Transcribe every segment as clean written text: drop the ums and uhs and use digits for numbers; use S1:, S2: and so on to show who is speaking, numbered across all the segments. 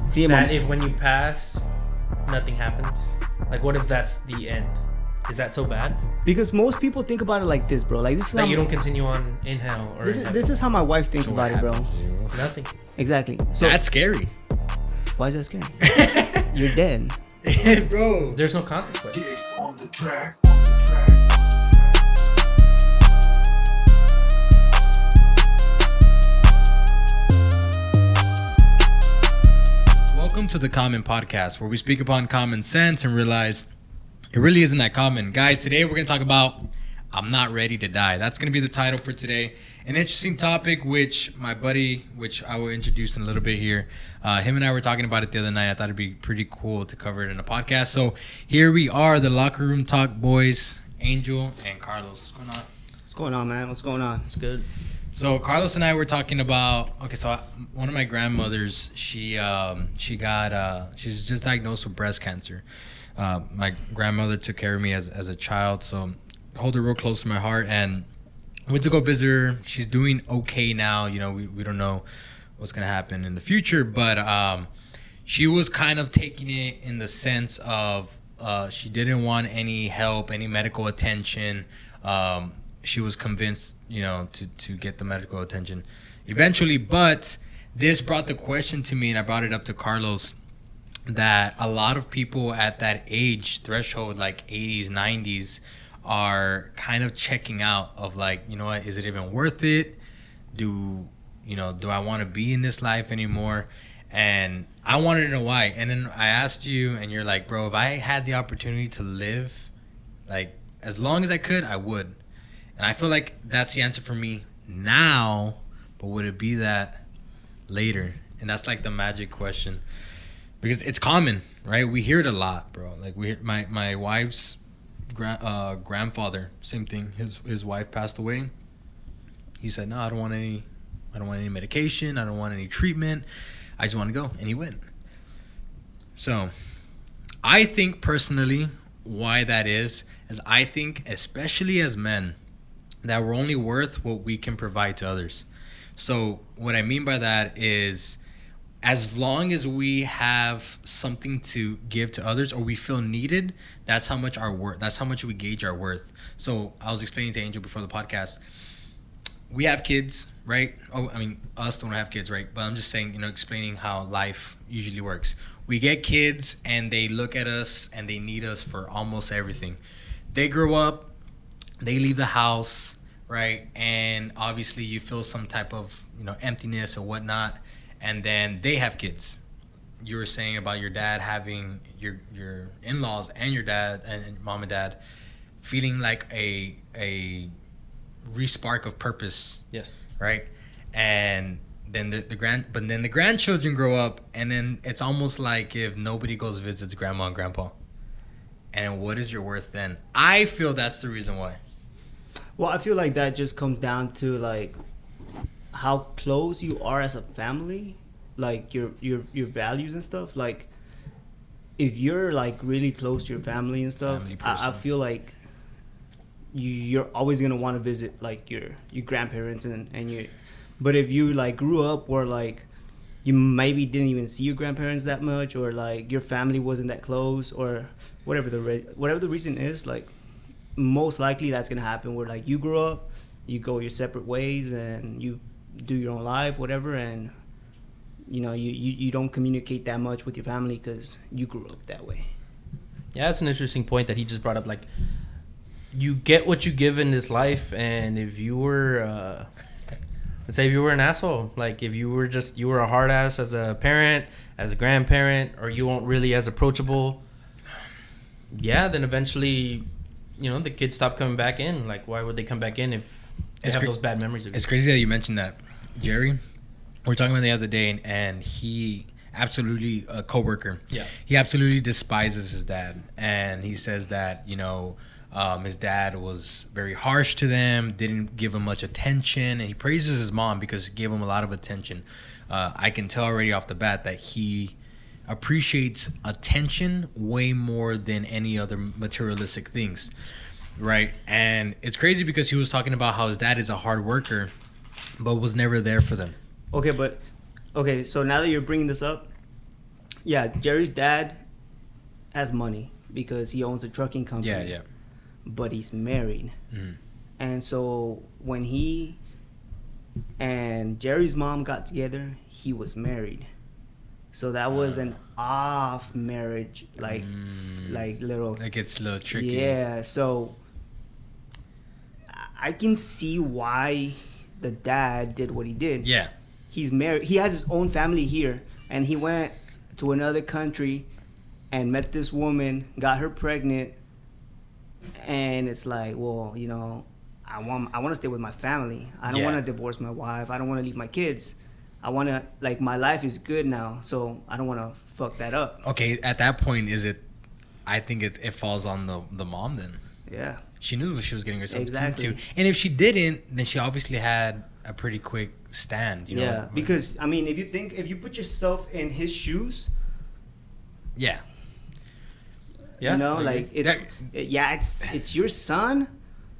S1: See him
S2: that if when you pass, nothing happens. Like, what if that's the end? Is that so bad?
S1: Because most people think about it like this, bro. Like this is
S2: That
S1: how
S2: you don't continue on in hell or
S1: this is how my wife thinks about it, bro.
S2: nothing.
S1: Exactly. So
S3: That's scary.
S1: why is that scary? You're dead.
S3: Bro.
S2: There's no consequence.
S4: Kicks on the track.
S3: Welcome to the Common Podcast, where we speak upon common sense and realize it really isn't that common. Guys, today we're going to talk about I'm Not Ready to Die. That's going to be the title for today. An interesting topic, which my buddy, which I will introduce in a little bit here, him and I were talking about it the other night. I thought it'd be pretty cool to cover it in a podcast. So here we are, the Locker Room Talk boys, Angel and Carlos. What's going on?
S1: What's going on, man? What's going on?
S2: It's good.
S3: So Carlos and I were talking about one of my grandmothers, she was just diagnosed with breast cancer. My grandmother took care of me as a child, so I hold her real close to my heart, and went to go visit her. She's doing okay now. You know, we don't know what's gonna happen in the future, but she was kind of taking it in the sense of she didn't want any help, any medical attention. She was convinced, you know, to get the medical attention eventually. But this brought the question to me, and I brought it up to Carlos, that a lot of people at that age threshold, like 80s, 90s, are kind of checking out of like, you know what, is it even worth it? Do I want to be in this life anymore? And I wanted to know why. And then I asked you, and you're like, bro, if I had the opportunity to live, like, as long as I could, I would. And I feel like that's the answer for me now, but would it be that later? And that's like the magic question, because it's common, right? We hear it a lot, bro. Like my wife's grandfather, same thing. His wife passed away. He said, "No, I don't want any medication. I don't want any treatment. I just want to go," and he went. So, I think personally, why that is I think, especially as men, that we're only worth what we can provide to others. So what I mean by that is, as long as we have something to give to others or we feel needed, that's how much we gauge our worth. So I was explaining to Angel before the podcast, we have kids, right? Oh, I mean, us don't have kids, right? But I'm just saying, explaining how life usually works. We get kids and they look at us and they need us for almost everything. They grow up, they leave the house, right? And obviously you feel some type of, emptiness or whatnot. And then they have kids. You were saying about your dad having your in-laws and your dad and mom and dad feeling like a re-spark of purpose.
S2: Yes.
S3: Right? And then the grandchildren grow up, and then it's almost like if nobody goes visits grandma and grandpa. And what is your worth then? I feel that's the reason why.
S1: Well, I feel like that just comes down to like how close you are as a family, like your values and stuff. Like if you're like really close to your family and stuff, I feel like you're always gonna want to visit like your grandparents and your. But if you like grew up where like you maybe didn't even see your grandparents that much, or like your family wasn't that close, or whatever the reason is, like most likely that's gonna happen where like you grow up, you go your separate ways and you do your own life, whatever, and you don't communicate that much with your family because you grew up that way.
S2: Yeah, that's an interesting point that he just brought up. Like, you get what you give in this life, and if you were let's say if you were an asshole, like if you were a hard ass as a parent, as a grandparent, or you weren't really as approachable, yeah, then eventually, the kids stop coming back in. Like, why would they come back in if they have those bad memories of you?
S3: It's crazy that you mentioned that. Jerry, we were talking about the other day, and he absolutely, a coworker,
S2: yeah,
S3: he absolutely despises his dad. And he says that, his dad was very harsh to them, didn't give him much attention, and he praises his mom because he gave him a lot of attention. I can tell already off the bat that he appreciates attention way more than any other materialistic things, right? And it's crazy because he was talking about how his dad is a hard worker, but was never there for them.
S1: Okay, so now that you're bringing this up, yeah, Jerry's dad has money because he owns a trucking company.
S3: Yeah, yeah.
S1: But he's married.
S3: Mhm.
S1: And so when he and Jerry's mom got together, he was married. So that was an off marriage, like little.
S3: It gets a little tricky.
S1: Yeah. So I can see why the dad did what he did.
S3: Yeah.
S1: He's married. He has his own family here, and he went to another country and met this woman, got her pregnant, and it's like, well, you know, I want to stay with my family. I don't want to divorce my wife. I don't want to leave my kids. I want to, like, my life is good now, so I don't want to fuck that up.
S3: Okay, at that point, I think it falls on the mom then.
S1: Yeah.
S3: She knew what she was getting herself
S1: Exactly.
S3: into. And if she didn't, then she obviously had a pretty quick stand, you know?
S1: Yeah, because, I mean, if you put yourself in his shoes,
S3: Yeah.
S2: Yeah.
S1: you know,
S2: I
S1: like, it's your son,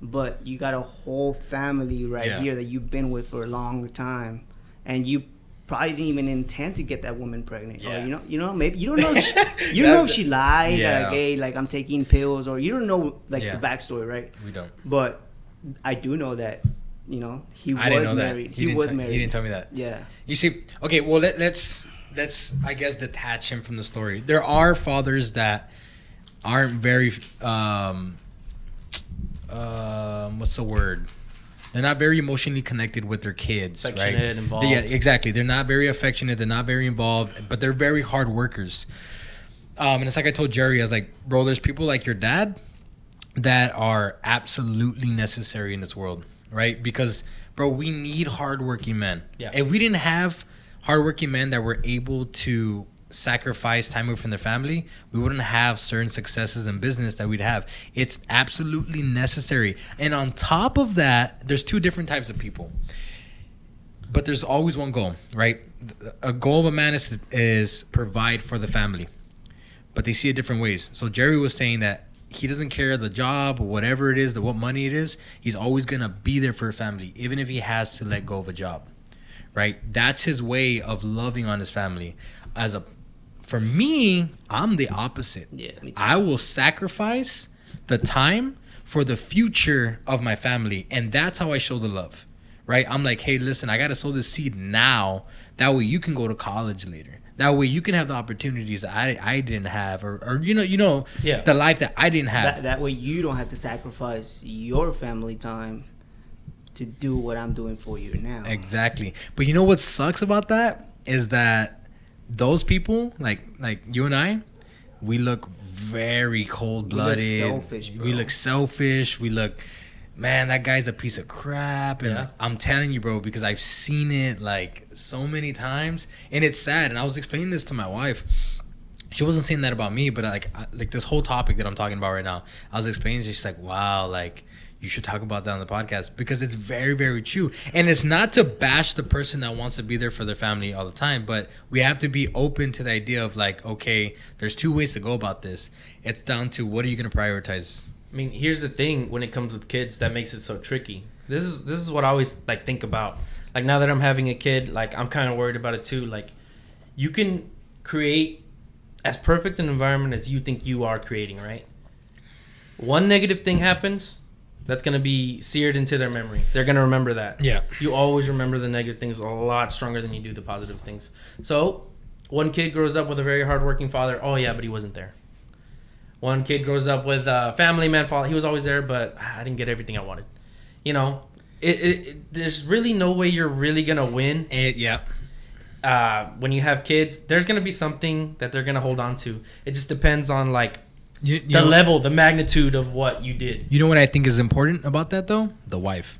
S1: but you got a whole family here that you've been with for a long time, and you probably didn't even intend to get that woman pregnant.
S3: Yeah.
S1: Or, you know, maybe you don't know if she lied,
S3: Yeah.
S1: like, hey, like, I'm taking pills, or you don't know, like,
S3: Yeah.
S1: the backstory, right?
S3: We don't.
S1: But I do know that, you know, he
S3: I didn't
S1: was
S3: know
S1: married.
S3: that.
S1: He was married.
S3: He didn't tell me that.
S1: Yeah.
S3: You see, okay, well, let's I guess detach him from the story. There are fathers that aren't very what's the word? They're not very emotionally connected with their kids,
S2: Affectionate,
S3: right?
S2: involved.
S3: Yeah, exactly. They're not very affectionate. They're not very involved, but they're very hard workers. And it's like I told Jerry, I was like, bro, there's people like your dad that are absolutely necessary in this world, right? Because, bro, we need hardworking men.
S2: Yeah.
S3: If we didn't have hardworking men that were able to sacrifice time away from their family, we wouldn't have certain successes in business that we'd have. It's absolutely necessary. And on top of that, there's two different types of people. But there's always one goal, right? A goal of a man is provide for the family. But they see it different ways. So Jerry was saying that he doesn't care the job or whatever it is, what money it is. He's always going to be there for a family, even if he has to let go of a job, right? That's his way of loving on his family. For me, I'm the opposite.
S1: Yeah, me too.
S3: I will sacrifice the time for the future of my family. And that's how I show the love, right? I'm like, hey, listen, I got to sow this seed now. That way you can go to college later. That way you can have the opportunities that I didn't have, or you know,
S2: Yeah.
S3: the life that I didn't have.
S1: That way you don't have to sacrifice your family time to do what I'm doing for you now.
S3: Exactly. But you know what sucks about that is that those people, like you and I, we look very cold-blooded.
S1: We look selfish, bro.
S3: We look selfish. We look, man, that guy's a piece of crap. And
S2: Yeah.
S3: I'm telling you, bro, because I've seen it like so many times, and it's sad. And I was explaining this to my wife. She wasn't saying that about me, but like this whole topic that I'm talking about right now, I was explaining. She's like, wow, like, you should talk about that on the podcast, because it's very, very true. And it's not to bash the person that wants to be there for their family all the time, but we have to be open to the idea of like, okay, there's two ways to go about this. It's down to what are you going to prioritize?
S2: I mean, here's the thing when it comes with kids that makes it so tricky. This is what I always like think about. Like, now that I'm having a kid, like, I'm kind of worried about it too. Like, you can create as perfect an environment as you think you are creating, right? One negative thing happens, that's going to be seared into their memory. They're going to remember that.
S3: Yeah.
S2: You always remember the negative things a lot stronger than you do the positive things. So, one kid grows up with a very hardworking father. Oh, yeah, but he wasn't there. One kid grows up with a family man father. He was always there, but I didn't get everything I wanted. You know, there's really no way you're really going to win.
S3: Yeah.
S2: When you have kids, there's going to be something that they're going to hold on to. It just depends on, like, the level, the magnitude of what you did.
S3: You know what I think is important about that, though? The wife.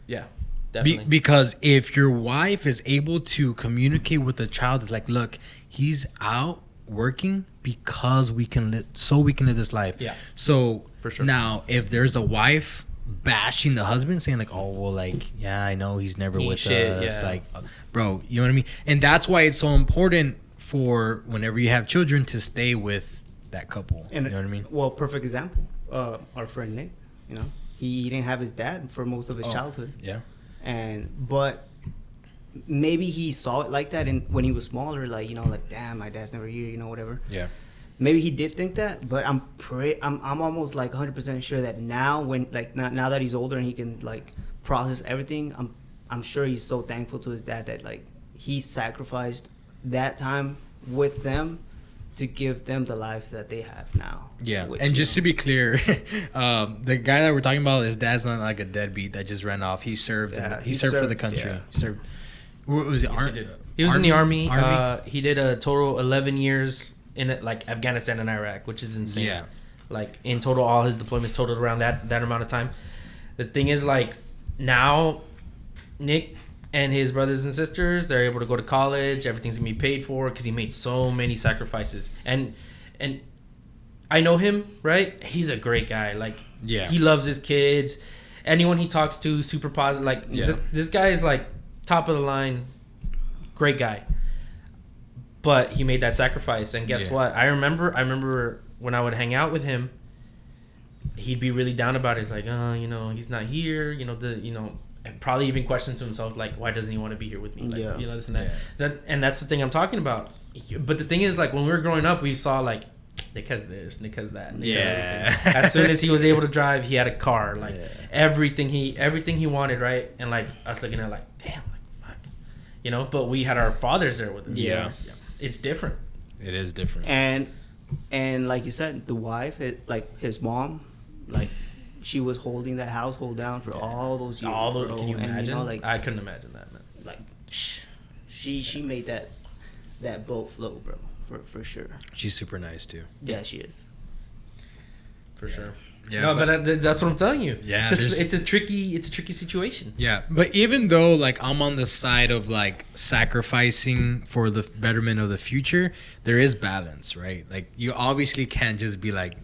S2: Yeah, definitely.
S3: Because if your wife is able to communicate with the child, it's like, look, he's out working because we can live this life.
S2: Yeah.
S3: So
S2: For sure.
S3: Now, if there's a wife bashing the husband, saying like, oh, well, like, yeah, I know he's never with us.
S2: Yeah.
S3: Like, bro, you know what I mean? And that's why it's so important for whenever you have children to stay with that couple.
S1: And,
S3: you know what I mean?
S1: Well, perfect example. Our friend Nick, you know, he didn't have his dad for most of his childhood.
S3: Yeah.
S1: But maybe he saw it like that, and when he was smaller, like, you know, like, damn, my dad's never here, you know, whatever.
S3: Yeah.
S1: Maybe he did think that, but I'm almost like 100% sure that now, when like now that he's older and he can like process everything, I'm sure he's so thankful to his dad that like he sacrificed that time with them to give them the life that they have now.
S3: Yeah,
S1: which,
S3: and
S1: you
S3: just
S1: know,
S3: to be clear, the guy that we're talking about, his dad's not like a deadbeat that just ran off. He served.
S1: Yeah,
S3: He served for the country.
S1: yeah.
S3: He served. What was it?
S2: He was in the army.
S3: Army?
S2: He did a total 11 years in like Afghanistan and Iraq, which is insane.
S3: Yeah.
S2: Like in total, all his deployments totaled around that amount of time. The thing is, like, now Nick and his brothers and sisters, they're able to go to college. Everything's gonna be paid for because he made so many sacrifices. And I know him, right? He's a great guy. Like,
S3: Yeah.
S2: he loves his kids. Anyone he talks to, super positive. Like,
S3: Yeah.
S2: this guy is like top of the line, great guy. But he made that sacrifice, and guess
S3: Yeah.
S2: what? I remember when I would hang out with him, he'd be really down about it. It's like, oh, you know, he's not here. You know, and probably even question to himself, like, why doesn't he want to be here with me? Like,
S1: Yeah.
S2: you know, this and that.
S3: Yeah.
S2: And that's the thing I'm talking about. But the thing is, like, when we were growing up, we saw like, Nick has this, Nick has that, Nick has
S3: Yeah.
S2: everything. As soon as he was able to drive, he had a car, like
S3: Yeah.
S2: everything he wanted, right? And like us looking at like, damn, like, fuck, you know. But we had our fathers there with us.
S3: Yeah.
S2: It's different.
S3: It is different.
S1: And like you said, the wife, like his mom, like she was holding that household down for all those years.
S2: All those,
S1: bro.
S2: can you
S1: And,
S2: imagine?
S1: know, like
S2: I couldn't imagine that, man.
S1: like she made that boat float, bro, for sure.
S3: She's super nice too.
S1: Yeah, she is.
S2: For sure.
S3: Yeah,
S2: No, but that's what I'm telling you.
S3: Yeah,
S2: it's a tricky situation.
S3: Yeah, but even though like I'm on the side of like sacrificing for the betterment of the future, there is balance, right? Like you obviously can't just be like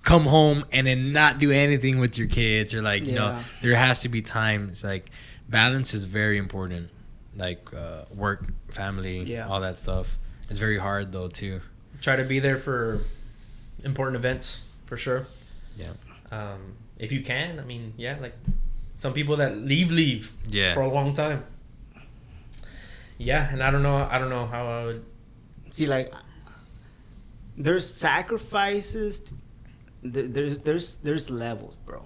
S3: come home and then not do anything with your kids or like, you know,
S1: Yeah.
S3: there has to be times like balance is very important. Like work, family,
S1: Yeah.
S3: all that stuff. It's very hard though too.
S2: Try to be there for important events, for sure.
S3: Yeah.
S2: If you can, I mean, yeah, like some people that leave
S3: Yeah.
S2: for a long time. Yeah, and I don't know how I would.
S1: See, like there's sacrifices. There's levels, bro.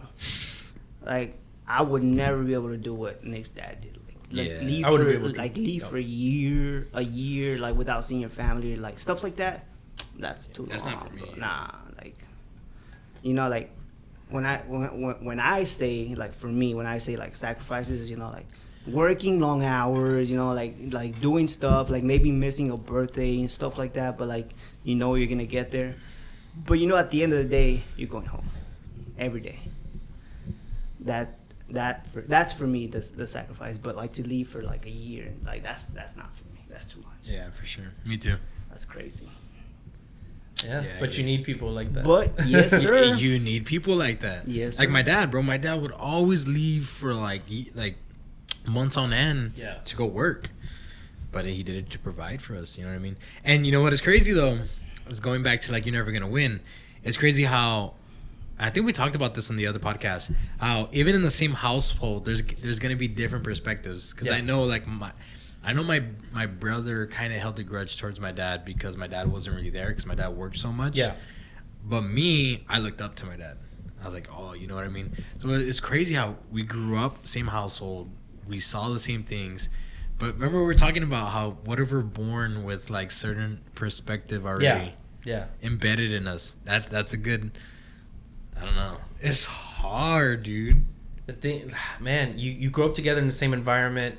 S1: Like I would never be able to do what Nick's dad did. Like
S3: Yeah.
S1: leave
S2: I wouldn't
S1: for
S2: be able to.
S1: like leave for a year, like without seeing your family, like stuff like that. That's too
S3: That's
S1: long.
S3: not for me.
S1: Bro. Nah, like you know, like when I say like for me, when I say like sacrifices, you know, like working long hours, you know, like doing stuff, like maybe missing a birthday and stuff like that, but like you know you're gonna get there. But you know, at the end of the day, you're going home every day. That's for me the sacrifice. But like to leave for like a year, like that's not for me. That's too much.
S3: Yeah, for sure. Me too.
S1: That's crazy.
S2: Yeah,
S3: Yeah,
S2: but you need people like that.
S1: But yes, sir.
S3: You need people like that.
S1: Yes,
S3: like
S1: sir.
S3: my dad, bro. My dad would always leave for like months on end
S2: Yeah.
S3: to go work, but he did it to provide for us. You know what I mean? And you know what is crazy though is going back to like you're never gonna win. It's crazy how I think we talked about this on the other podcast. How even in the same household, there's gonna be different perspectives. Because
S2: Yeah.
S3: I know like my brother kind of held a grudge towards my dad because my dad wasn't really there because my dad worked so much.
S2: Yeah.
S3: But me, I looked up to my dad. I was like, oh, you know what I mean? So it's crazy how we grew up, same household. We saw the same things. But remember we were talking about how whatever born with like certain perspective already
S2: Yeah.
S3: embedded in us. That's a good, I don't know. It's hard, dude.
S2: The thing, man, you grow up together in the same environment.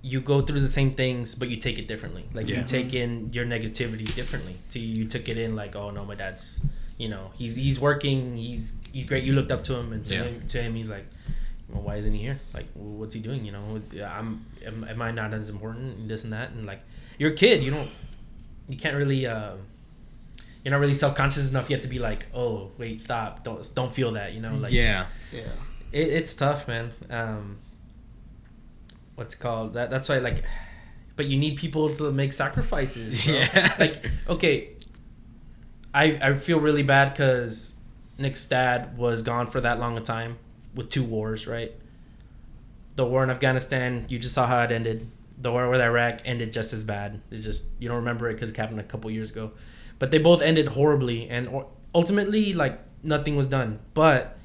S2: You go through the same things, but you take it differently. Like
S3: Yeah.
S2: you take in your negativity differently. You took it in like, oh no, my dad's, you know, he's working, he's great. You looked up to him, and to him, he's like, well, why isn't he here? Like, what's he doing? You know, am I not as important? And this and that, and like, you're a kid. You can't really. You're not really self-conscious enough yet to be like, oh wait, stop, don't feel that. You know, like
S3: Yeah.
S2: it's tough, man. What's it called? That's why, like, but you need people to make sacrifices. Bro.
S3: Yeah.
S2: Like, okay, I feel really bad because Nick's dad was gone for that long a time with 2 wars, right? The war in Afghanistan, you just saw how it ended. The war with Iraq ended just as bad. It's just you don't remember it because it happened a couple years ago, but they both ended horribly, and ultimately like nothing was done. But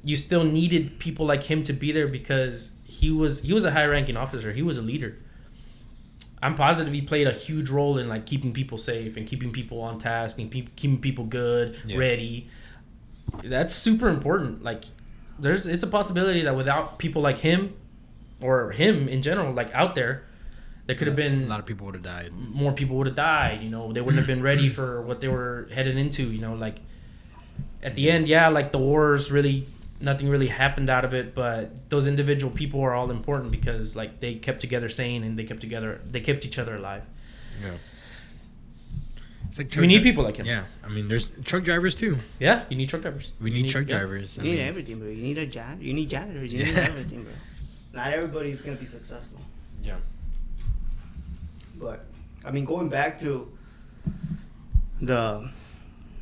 S2: you still needed people like him to be there because he was a high ranking officer. He was a leader. I'm positive he played a huge role in like keeping people safe and keeping people on task and keeping people good, ready. That's super important. Like it's a possibility that without people like him or him in general, like out there could have been
S3: a lot of people would have died.
S2: More people would have died. You know, they wouldn't have been ready for what they were headed into. You know, like at the end, yeah, like the wars really, nothing really happened out of it. But those individual people are all important because like they kept together sane and they kept each other alive.
S3: Yeah. It's like
S2: we need people like him.
S3: Yeah, I mean, there's truck drivers too.
S2: Yeah, you need truck drivers.
S3: We need truck drivers.
S1: You need everything, bro. You need you need janitors. You need everything, bro. Not everybody's gonna be successful.
S3: Yeah.
S1: But I mean, going back to the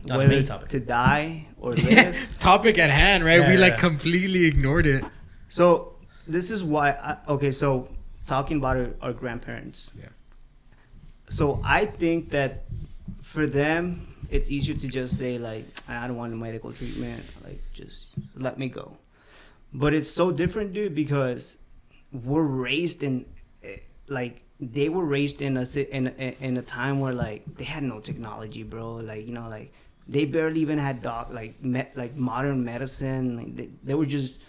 S2: main topic.
S1: To die or live.
S3: Topic at hand, right?
S2: Yeah,
S3: we
S2: yeah.
S3: completely ignored it.
S1: So this is why. So talking about our grandparents.
S3: Yeah.
S1: So I think that for them, it's easier to just say like, I don't want medical treatment. Like, just let me go. But it's so different, dude, because we're raised in, like, they were raised in a time where like they had no technology, bro. Like, you know, like they barely even had modern medicine. Like they were just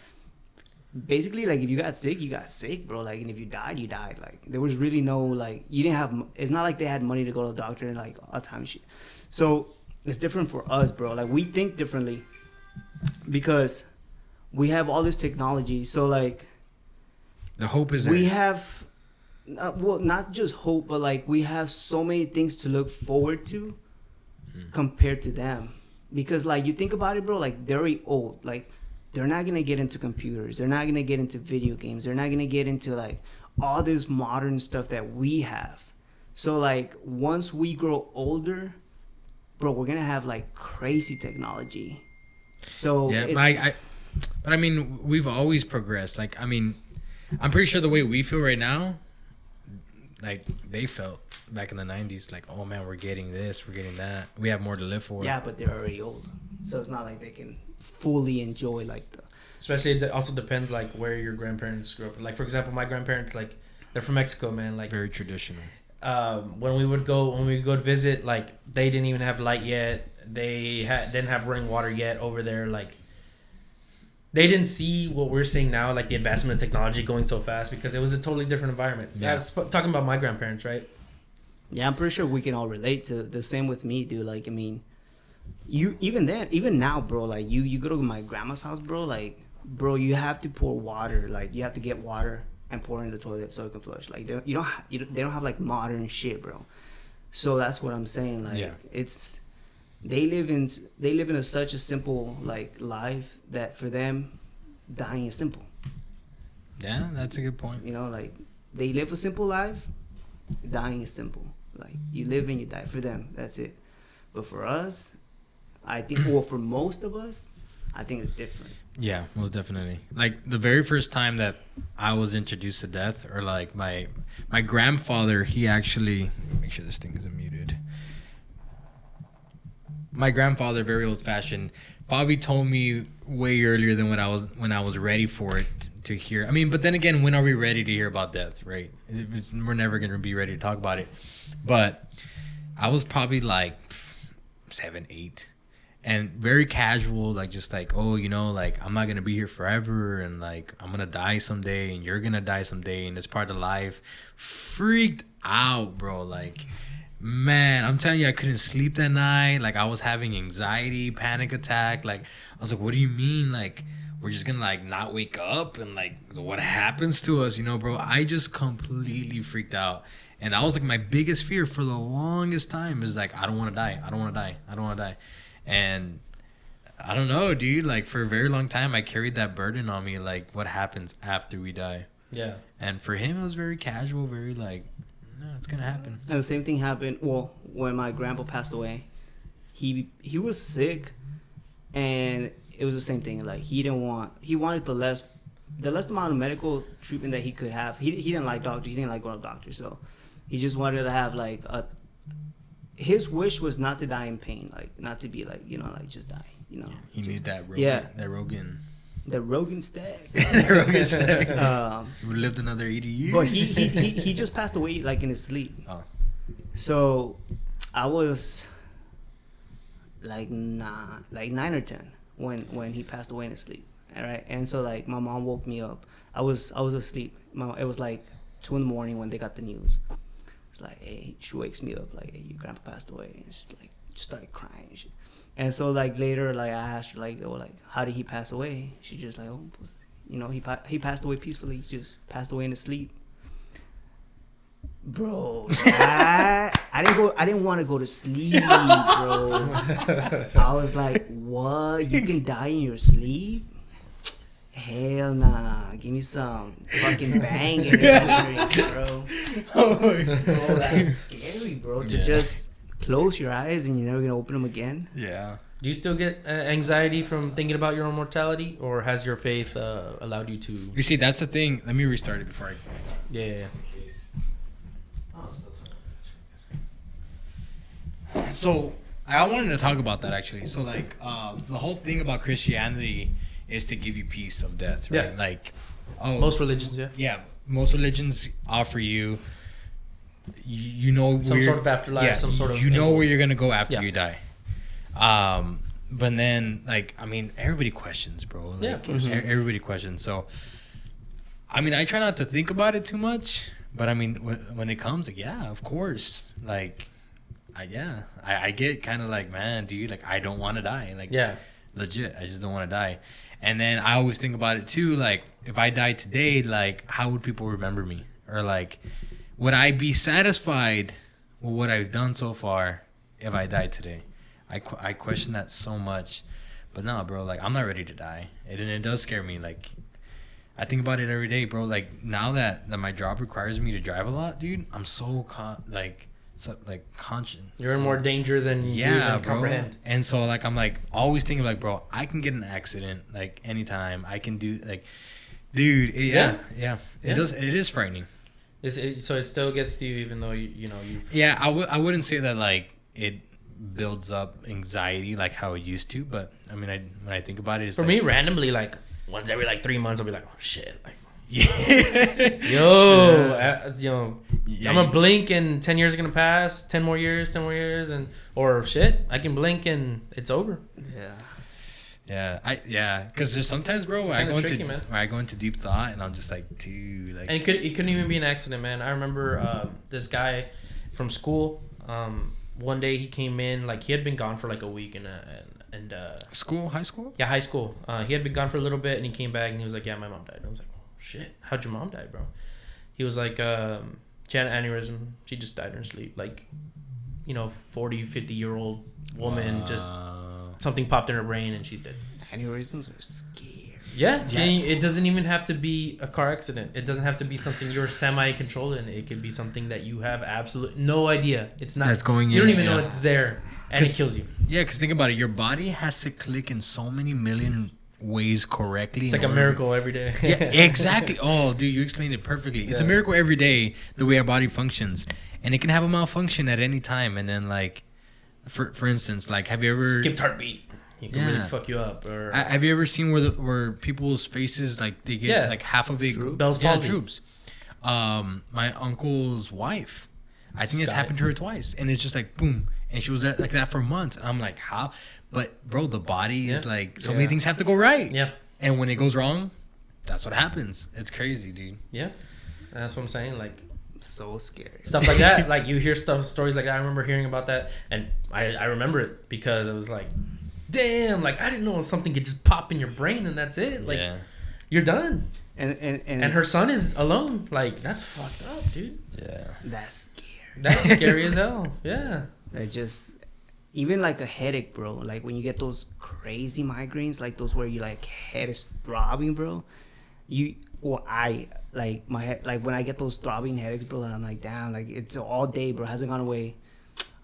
S1: basically like if you got sick, bro. Like, and if you died, you died. Like there was really no like you didn't have. It's not like they had money to go to the doctor and like all the time shit. So it's different for us, bro. Like we think differently because we have all this technology. So like
S3: the hope is there.
S1: We have. Well, not just hope, but like we have so many things to look forward to compared to them. Because like you think about it, bro, like they're very old. Like they're not gonna get into computers. They're not gonna get into video games. They're not gonna get into like all this modern stuff that we have. So like once we grow older, bro, we're gonna have like crazy technology. So
S3: yeah, but I mean, we've always progressed. Like I mean, I'm pretty sure the way we feel right now, like they felt back in the 90s, like, oh man, we're getting this, we're getting that, we have more to live for.
S1: Yeah, but they're already old, so it's not like they can fully enjoy like the.
S2: Especially, it also depends like where your grandparents grew up. Like for example, my grandparents, like they're from Mexico, man. Like
S3: very traditional.
S2: When we would go to visit, like they didn't even have light yet. They didn't have running water yet over there. Like they didn't see what we're seeing now, like the advancement of technology going so fast because it was a totally different environment. Yeah, talking about my grandparents, right?
S1: Yeah, I'm pretty sure we can all relate to the same with me, dude. Like, I mean, you even now, bro. Like, you go to my grandma's house, bro. Like, bro, you have to pour water. Like, you have to get water and pour it in the toilet so it can flush. Like, they don't have like modern shit, bro. So that's what I'm saying. Like, it's. They live in such a simple like life that for them, dying is simple.
S3: Yeah, that's a good point.
S1: You know, like they live a simple life, dying is simple. Like you live and you die. For them, that's it. But for us, I think, well, for most of us, I think it's different.
S3: Yeah, most definitely. Like the very first time that I was introduced to death, or like my grandfather, he actually make sure this thing isn't muted. My grandfather, very old fashioned, probably told me way earlier than when I was ready for it to hear. I mean, but then again, when are we ready to hear about death, right? We're never going to be ready to talk about it. But I was probably like 7, 8, and very casual, like just like, oh, you know, like I'm not going to be here forever, and like I'm going to die someday, and you're going to die someday, and it's part of life. Freaked out, bro. Like, man, I'm telling you, I couldn't sleep that night. Like, I was having anxiety, panic attack. Like, I was like, what do you mean? Like, we're just gonna, like, not wake up? And, like, what happens to us? You know, bro, I just completely freaked out. And that was, like, my biggest fear for the longest time is, like, I don't want to die. I don't want to die. I don't want to die. And I don't know, dude. Like, for a very long time, I carried that burden on me. Like, what happens after we die?
S2: Yeah.
S3: And for him, it was very casual, very, like, no, it's gonna happen.
S1: And the same thing happened. Well, when my grandpa passed away, he was sick, and it was the same thing. Like he wanted the less the less amount of medical treatment that he could have. He didn't like doctors. He didn't like going to doctors. So he just wanted to have like a. His wish was not to die in pain, like not to be like like just die.
S3: He needed that Rogan.
S1: Yeah.
S3: That Rogan.
S1: The Rogan stack.
S3: The Rogan stack. We lived another 80 years.
S1: But he just passed away like in his sleep.
S3: Oh.
S1: So I was like 9 or 10 when he passed away in his sleep. All right, and so like my mom woke me up. I was asleep. It was like 2 in the morning when they got the news. It's like, hey, she wakes me up like, hey, your grandpa passed away, and she's like, just started crying and shit. And so like later, like I asked her like, oh, like how did he pass away? She just like, oh, he passed away peacefully. He just passed away in his sleep. Bro, I didn't want to go to sleep, bro. I was like, what? You can die in your sleep? Hell nah. Give me some fucking banging, bro. Bro, that's scary, bro. To just close your eyes and you're never gonna open them again.
S3: Yeah.
S2: Do you still get anxiety from thinking about your own mortality, or has your faith allowed you to?
S3: You see, that's the thing. Let me restart it before I.
S2: Yeah.
S3: So I wanted to talk about that actually. So like the whole thing about Christianity is to give you peace of death, right?
S2: Yeah.
S3: Like
S2: Most religions, yeah.
S3: Yeah, most religions offer you you know
S2: some sort of afterlife, some sort of
S3: where you're gonna go after
S2: Yeah.
S3: you die. But then like I mean everybody questions, bro. Like,
S2: Yeah, of course.
S3: Everybody questions. So I mean I try not to think about it too much, but I mean when it comes, like yeah, of course, like. I get kind of like, man, dude, like I don't want to die, like legit, I just don't want to die. And then I always think about it too, like if I die today, like how would people remember me, or like would I be satisfied with what I've done so far if I died today? I question that so much, but no, bro, like I'm not ready to die, and it does scare me. Like I think about it every day, bro. Like now that my job requires me to drive a lot, dude, I'm so conscious.
S2: You're in more danger than you even comprehend.
S3: And so like I'm like always thinking like, bro, I can get in an accident like anytime. I can do like, dude. It is frightening.
S2: So it still gets to you, even though you.
S3: Yeah, I wouldn't say that like it builds up anxiety like how it used to, but I mean when I think about it, it's
S2: for
S3: like,
S2: me randomly like once every like 3 months I'll be like, oh shit, like. I'm gonna blink and 10 years are gonna pass, 10 more years, and or shit, I can blink and it's over.
S3: Because there's sometimes, bro, where I go into deep thought and I'm just like, dude, like.
S2: And it couldn't even be an accident, man. I remember this guy from school. One day he came in, like he had been gone for like a week and
S3: high school?
S2: Yeah, high school. He had been gone for a little bit and he came back and he was like, yeah, my mom died. And I was like, shit, how'd your mom die, bro? He was like, she had an aneurysm. She just died in her sleep. Like, 40, 50-year-old woman, just something popped in her brain and she's dead.
S1: Aneurysms are scary.
S2: Yeah. It doesn't even have to be a car accident. It doesn't have to be something you're semi-controlled in. It could be something that you have absolutely no idea. It's not.
S3: That's going in.
S2: You don't even know it's there and it kills you.
S3: Yeah, because think about it. Your body has to click in so many million ways correctly.
S2: It's like a miracle every day.
S3: Yeah, exactly. Oh, dude, you explained it perfectly. It's a miracle every day the way our body functions, and it can have a malfunction at any time. And then, like, for instance, like, have you ever
S2: skipped heartbeat? It can really fuck you up. Or
S3: have you ever seen where people's faces like they get like half of it
S2: Bell's palsy.
S3: Droops. My uncle's wife, I think it's happened to her twice, and it's just like boom. And she was like that for months. And I'm like, how? But, bro, the body is like, so many things have to go right.
S2: Yeah.
S3: And when it goes wrong, that's what happens. It's crazy, dude.
S2: Yeah. That's what I'm saying. Like,
S1: so scary.
S2: Stuff like that. Like, you hear stories like that. I remember hearing about that. And I remember it because it was like, damn, like, I didn't know something could just pop in your brain and that's it. Like, you're done. And her son is alone. Like, that's fucked up, dude.
S3: Yeah.
S1: That's scary.
S2: That's scary as hell. Yeah.
S1: That just, even like a headache, bro. Like when you get those crazy migraines, like those where you like head is throbbing, bro. I like my head, like when I get those throbbing headaches, bro. And I'm like, damn, like it's all day, bro. Hasn't gone away.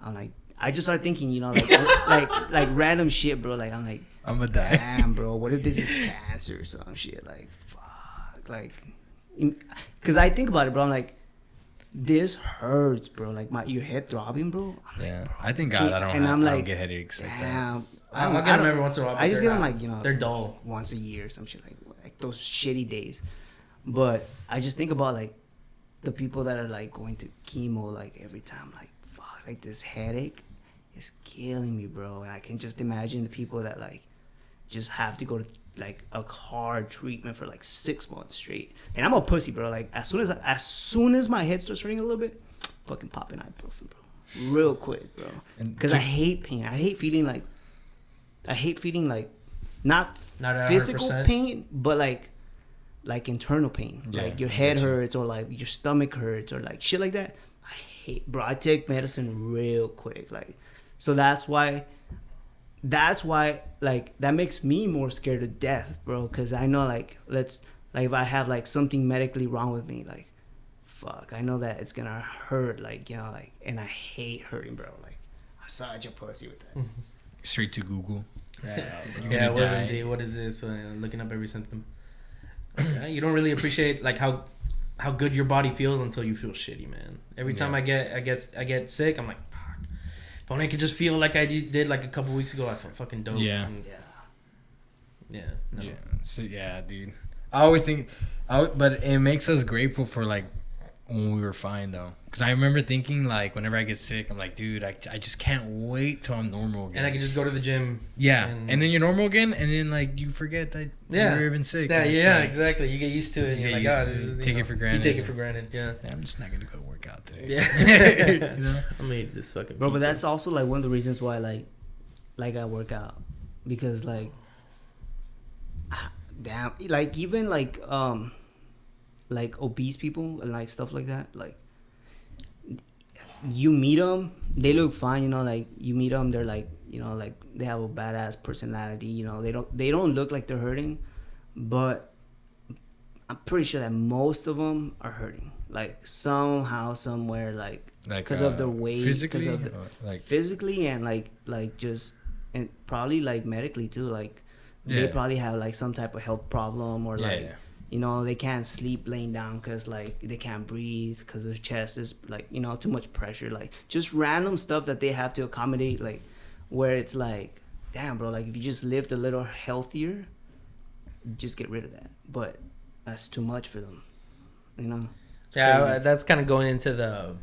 S1: I'm like, I just started thinking, like random shit, bro. Like I'm like,
S3: I'm gonna die.
S1: Damn, bro. What if this is cancer or some shit? Like, fuck. like, because I think about it, bro. I'm like, this hurts, bro. Like your head throbbing, bro. I'm
S3: Yeah,
S1: like, bro,
S3: I thank God I don't get headaches like that.
S1: damn.
S2: I'll get them every once in a while.
S1: I just get them
S2: not-
S1: like, you know,
S2: they're dull.
S1: once a year or some shit, like those shitty days. But I just think about like the people that are like going to chemo like every time, like fuck, like this headache is killing me, bro. And I can just imagine the people that like just have to go to like a hard treatment for like 6 months straight. And I'm a pussy, bro. Like as soon as my head starts hurting a little bit, fucking popping ibuprofen, bro, real quick, bro. Because I hate pain. I hate feeling like not
S2: Not
S1: physical
S2: 100%.
S1: pain, but like internal pain.
S3: Yeah,
S1: like your
S3: I
S1: head
S3: get you.
S1: hurts or like your stomach hurts or like shit like that. I hate, bro. I take medicine real quick, like, so that's why like that makes me more scared of death, bro, because I know like if I have like something medically wrong with me, like fuck, I know that it's gonna hurt, like, you know, like, and I hate hurting, bro. Like I'm such a pussy with that.
S3: Straight to Google.
S2: Yeah, what is this? Looking up every symptom. Yeah, you don't really appreciate like how good your body feels until you feel shitty, man. Every time I get sick, I'm like, fuck. If only I could just feel like I did like a couple weeks ago, I felt fucking dope.
S3: Yeah.
S2: And yeah. No.
S3: Yeah. So yeah, dude. I always think, but it makes us grateful for like when we were fine though, because I remember thinking like whenever I get sick, I'm like, dude, I just can't wait till I'm normal again.
S2: And I could just go to the gym.
S3: Yeah, and then you're normal again, and then like you forget that you're even sick.
S2: Yeah,
S3: and it's
S2: yeah,
S3: like,
S2: exactly. You get used to it. And
S3: You
S2: you're
S3: get
S2: like,
S3: used
S2: oh,
S3: to
S2: this
S3: it.
S2: is,
S3: Take
S2: you
S3: it for
S2: know,
S3: granted.
S2: You take it for granted. Yeah.
S3: I'm just not gonna go to work out today.
S2: Yeah.
S3: You know?
S2: I made this fucking.
S1: Bro, but
S2: pizza.
S1: that's also like one of the reasons why like I work out, because like damn, like even like obese people and like stuff like that, like you meet them, they look fine, you know, like you meet them, they're like, you know, like they have a badass personality, you know, they don't look like they're hurting, but I'm pretty sure that most of them are hurting, like somehow, somewhere, like because of their weight,
S3: physically,
S1: because of
S3: like
S1: physically, and like just, and probably like medically too, like they probably have like some type of health problem, or like you know, they can't sleep laying down because like they can't breathe because their chest is like, you know, too much pressure, like just random stuff that they have to accommodate, like where it's like, damn, bro, like if you just lived a little healthier, just get rid of that, but that's too much for them, you know. It's crazy.
S2: That's kind of going into the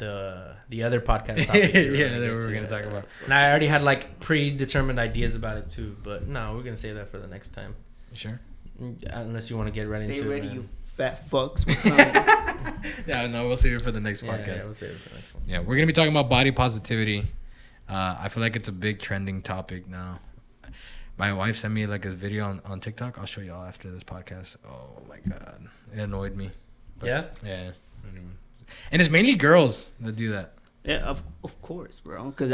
S2: other podcast topic.
S3: that we were gonna talk about.
S2: And I already had like predetermined ideas about it too, but no, we're gonna save that for the next time.
S3: Sure.
S2: Unless you want to get right into
S1: Stay ready,
S2: it.
S1: you fat fucks.
S3: Yeah, no, we'll save it for the next podcast.
S2: Yeah, we'll save it for the next one.
S3: Yeah, we're gonna be talking about body positivity. I feel like it's a big trending topic now. My wife sent me like a video on TikTok. I'll show y'all after this podcast. Oh my god, it annoyed me. But, yeah. And it's mainly girls that do that.
S1: Yeah, of course, bro, because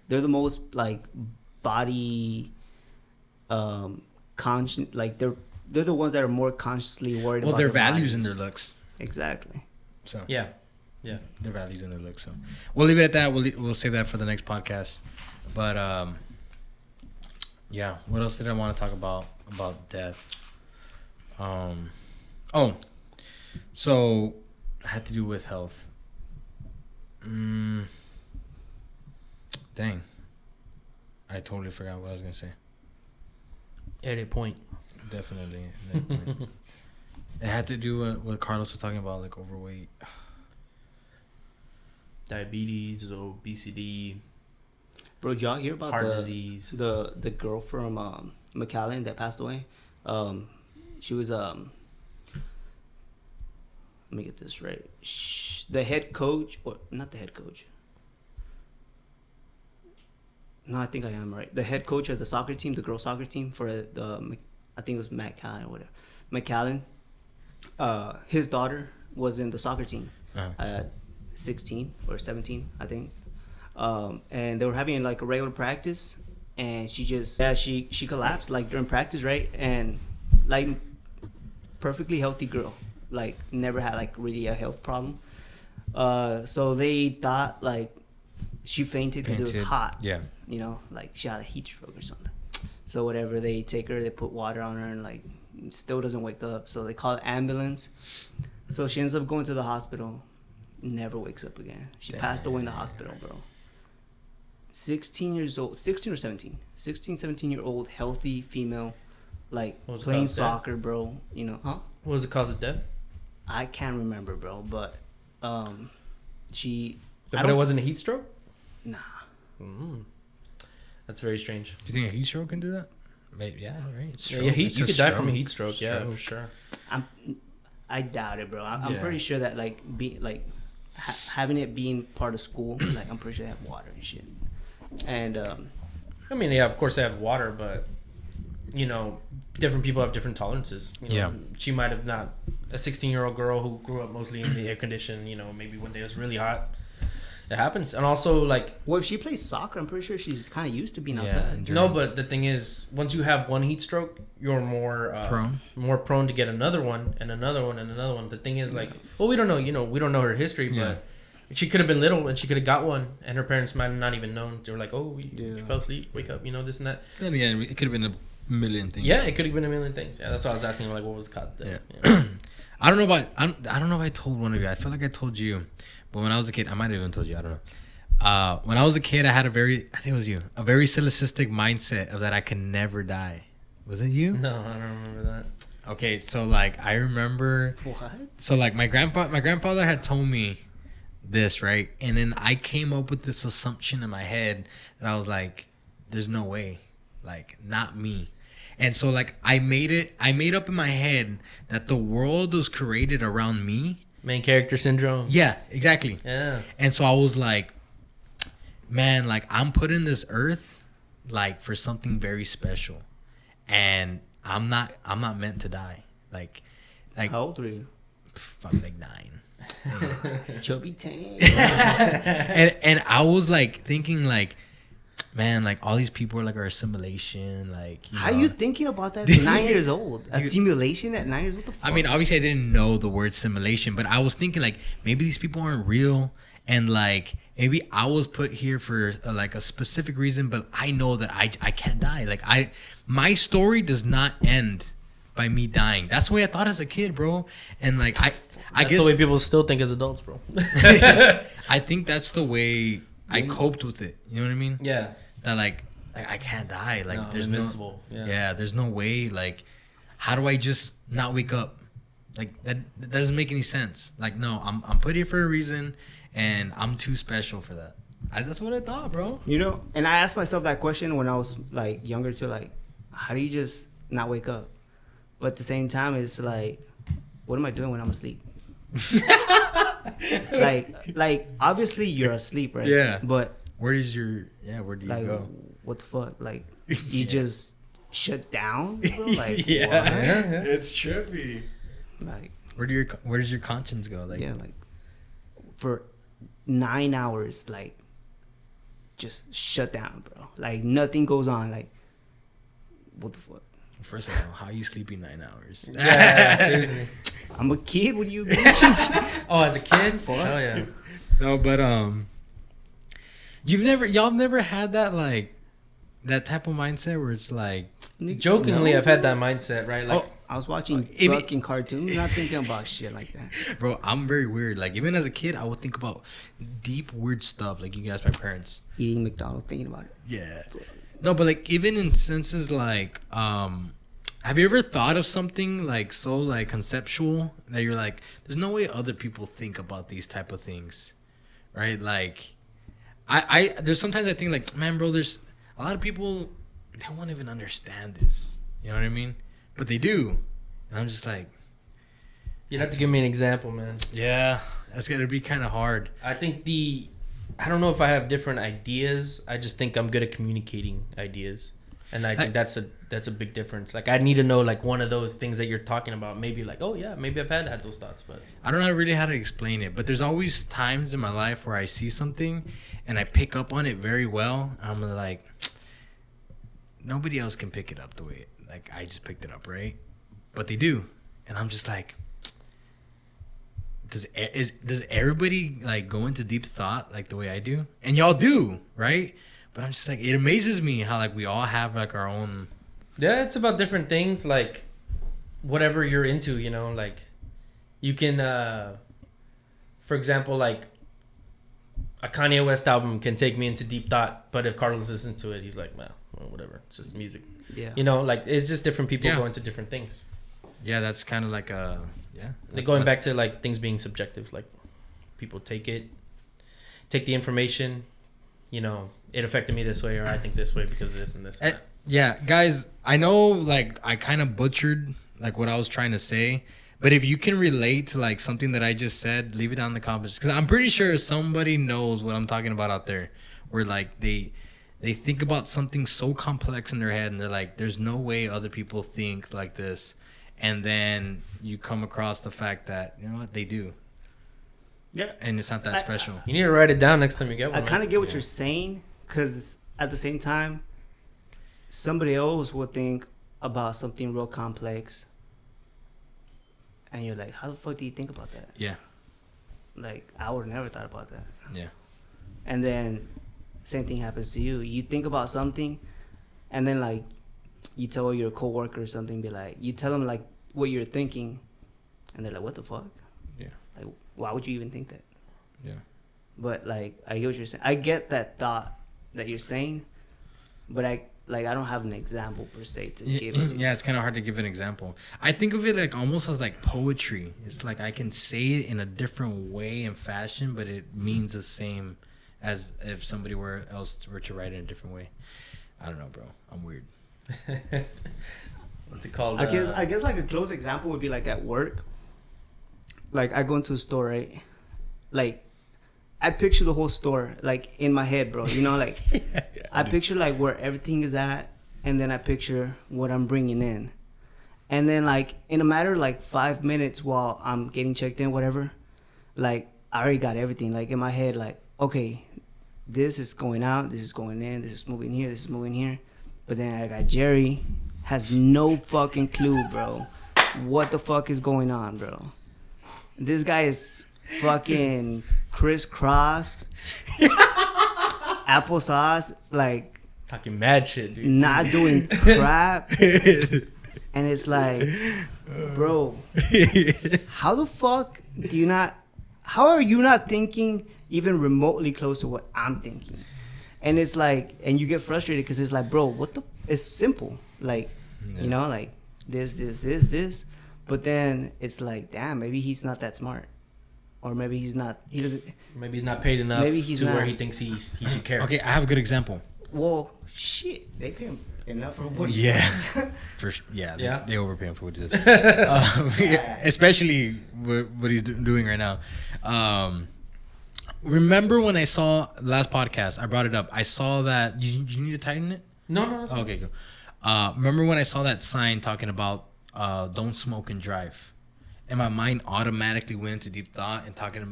S1: they're the most like body conscious, like they're the ones that are more consciously worried about
S3: their values and
S1: bodies.
S3: their looks.
S1: Exactly.
S3: So
S2: Yeah.
S3: their values and their looks. So we'll leave it at that. We'll save that for the next podcast. But yeah, what else did I want to talk about death? So it had to do with health. Dang, I totally forgot what I was gonna say.
S2: Edit point.
S3: Definitely. It had to do with what Carlos was talking about, like overweight.
S2: Diabetes, obesity,
S1: Bro, did y'all hear about
S2: heart disease.
S1: the girl from McAllen that passed away? She was let me get this right. The head coach, or not the head coach. No, I think I am right. The head coach of the soccer team, the girls soccer team for I think it was McAllen or whatever. McAllen. His daughter was in the soccer team at 16 or 17, I think. And they were having like a regular practice, and she collapsed like during practice, right? And like perfectly healthy girl, like never had like really a health problem. So they thought like she fainted because it was hot.
S3: Yeah.
S1: You know, like she had a heat stroke or something. So whatever, they take her, they put water on her, and like, still doesn't wake up. So they call an ambulance. So she ends up going to the hospital. Never wakes up again. She passed away in the hospital, bro. 16 years old, 16 or 17. 16, 17-year-old healthy female, like playing soccer, bro. You know, huh?
S2: What was the cause of death?
S1: I can't remember, bro, but she.
S2: But it wasn't a heat stroke?
S1: Nah.
S2: That's very strange.
S3: Do you think a heat stroke can do that? Maybe, yeah, right. It's
S2: Yeah, you could die from a heat stroke. Yeah, for sure.
S1: I doubt it, bro. I'm pretty sure that having it being part of school, like I'm pretty sure they have water and shit. And
S2: I mean, yeah, of course they have water, but you know, different people have different tolerances. You know,
S3: yeah.
S2: She might have not a 16-year-old girl who grew up mostly in the air condition. You know, maybe one day it was really hot. It happens. And also, like...
S1: Well, if she plays soccer, I'm pretty sure she's kind of used to being outside.
S2: No, but the thing is, once you have one heat stroke, you're more prone to get another one, and another one, and another one. The thing is, like... Well, we don't know, you know, we don't know her history, but... She could have been little, and she could have got one, and her parents might have not even known. They were like, oh, you fell asleep, wake up, you know, this and that.
S3: Then again, it could have been a million things.
S2: Yeah, it could have been a million things. Yeah, that's why I was asking, like, what was caught there.
S3: Yeah. I don't know if I told one of you. I feel like I told you. But when I was a kid, I might have even told you. I don't know. When I was a kid, I had I think it was you, a very solipsistic mindset of that I could never die. Was it you?
S2: No, I don't remember that.
S3: Okay, so like I remember.
S1: What?
S3: So like my grandfather had told me this, right? And then I came up with this assumption in my head that I was like, there's no way. Like, not me. And so like I made up in my head that the world was created around me.
S2: Main character syndrome.
S3: Yeah, exactly.
S2: Yeah.
S3: And so I was like, man, like I'm put in this earth like for something very special. And I'm not meant to die. Like
S1: how old were you?
S3: I'm like 9.
S1: Chubby tank.
S3: and I was like thinking like, man, like all these people are like our assimilation, like
S1: how are you thinking about that at 9 years old? A simulation at 9 years? What the fuck?
S3: I mean, obviously I didn't know the word simulation, but I was thinking like maybe these people aren't real, and like maybe I was put here for like a specific reason, but I know that I can't die. Like my story does not end by me dying. That's the way I thought as a kid, bro. And like I
S2: that's
S3: guess
S2: the way people still think as adults, bro.
S3: I think that's the way I coped with it. You know what I mean?
S2: Yeah.
S3: That like I can't die. Like
S2: no,
S3: there's
S2: invincible.
S3: there's no way. Like, how do I just not wake up? Like that doesn't make any sense. Like, no, I'm put here for a reason, and I'm too special for that. That's what I thought, bro.
S1: You know, and I asked myself that question when I was like younger too. Like, how do you just not wake up? But at the same time, it's like, what am I doing when I'm asleep? like obviously you're asleep, right?
S3: Yeah.
S1: But
S3: where do you go?
S1: What the fuck? Like you just shut down? Bro? Like what?
S3: It's trippy.
S1: Like
S3: where does your conscience go? Like
S1: like for 9 hours, like just shut down, bro. Like nothing goes on. Like what the fuck?
S3: First of all, how are you sleeping 9 hours?
S2: Yeah, seriously.
S1: I'm a kid when you
S2: Oh, as a kid? Hell yeah.
S3: No, but y'all never had that like that type of mindset where it's like
S2: jokingly I've had that mindset, right? Like
S1: I was watching fucking cartoons, not thinking about shit like that.
S3: Bro, I'm very weird. Like even as a kid, I would think about deep weird stuff. Like you can ask my parents.
S1: Eating McDonald's, thinking about it.
S3: Yeah. No, but like even in senses like have you ever thought of something like so like conceptual that you're like, there's no way other people think about these type of things, right? Like I there's sometimes I think like, man, bro, there's a lot of people, they won't even understand this. You know what I mean? But they do. And I'm just like,
S2: you'd have to give me an example, man.
S3: Yeah, that's gonna be kind of hard.
S2: I think I don't know if I have different ideas. I just think I'm good at communicating ideas, and I think that's a big difference. Like I need to know like one of those things that you're talking about. Maybe like, oh yeah, maybe I've had those thoughts, but
S3: I don't know really how to explain it. But there's always times in my life where I see something and I pick up on it very well. And I'm like, nobody else can pick it up the way like I just picked it up, right? But they do, and I'm just like, does everybody like go into deep thought like the way I do? And y'all do, right? But I'm just like, it amazes me how like we all have like our own.
S2: Yeah, it's about different things. Like whatever you're into, you know, like you can for example, like a Kanye West album can take me into deep thought, but if Carlos listens to it, he's like, well, whatever, it's just music.
S1: Yeah.
S2: You know, like it's just different people go into different things.
S3: Yeah, that's kind of like
S2: Like going back to like things being subjective, like people take the information, you know, it affected me this way, or I think this way because of this and this. And that.
S3: Yeah, guys, I know like I kind of butchered like what I was trying to say, but if you can relate to like something that I just said, leave it down in the comments, because I'm pretty sure somebody knows what I'm talking about out there, where like they think about something so complex in their head and they're like, there's no way other people think like this, and then you come across the fact that, you know what, they do.
S1: Yeah.
S3: And it's not that special.
S2: You need to write it down next time you get one.
S1: I kind of get what you're saying, because at the same time, somebody else would think about something real complex, and you're like, how the fuck do you think about that?
S3: Yeah.
S1: Like, I would have never thought about that.
S3: Yeah.
S1: And then same thing happens to you. You think about something, and then like you tell your coworker or something, be like, you tell them like what you're thinking, and they're like, what the fuck?
S3: Yeah.
S1: Like, why would you even think that?
S3: Yeah.
S1: But like, I get what you're saying. I get that thought that you're saying, but I don't have an example per se to give it to you.
S3: Yeah, it's kind of hard to give an example. I think of it like almost as like poetry. It's like I can say it in a different way and fashion, but it means the same as if somebody else were to write it in a different way. I don't know, bro. I'm weird.
S2: What's it called?
S1: I guess like a close example would be like at work. Like I go into a store, right? Like I picture the whole store like in my head, bro. You know, like I picture like where everything is at, and then I picture what I'm bringing in, and then like in a matter of like 5 minutes while I'm getting checked in, whatever, like I already got everything like in my head. Like, okay, this is going out, this is going in, this is moving here, this is moving here. But then I got Jerry, has no fucking clue, bro. What the fuck is going on, bro? This guy is fucking crisscrossed, applesauce, like
S2: talking mad shit, dude.
S1: Not doing crap. And it's like, bro, how the fuck do you not? How are you not thinking even remotely close to what I'm thinking? And it's like, and you get frustrated because it's like, bro, what the? It's simple, like, you know, like this. But then it's like, damn, maybe he's not that smart. Or maybe he's not. He doesn't.
S2: Maybe he's not paid enough where he thinks he should care.
S3: Okay, I have a good example.
S1: Well, shit, they pay him enough for what he
S3: does.
S2: Yeah.
S3: They overpay him for what he does. Especially what he's doing right now. Remember when I saw last podcast? I brought it up. I saw that. You need to tighten it?
S2: No.
S3: Okay, go. Remember when I saw that sign talking about don't smoke and drive? And my mind automatically went into deep thought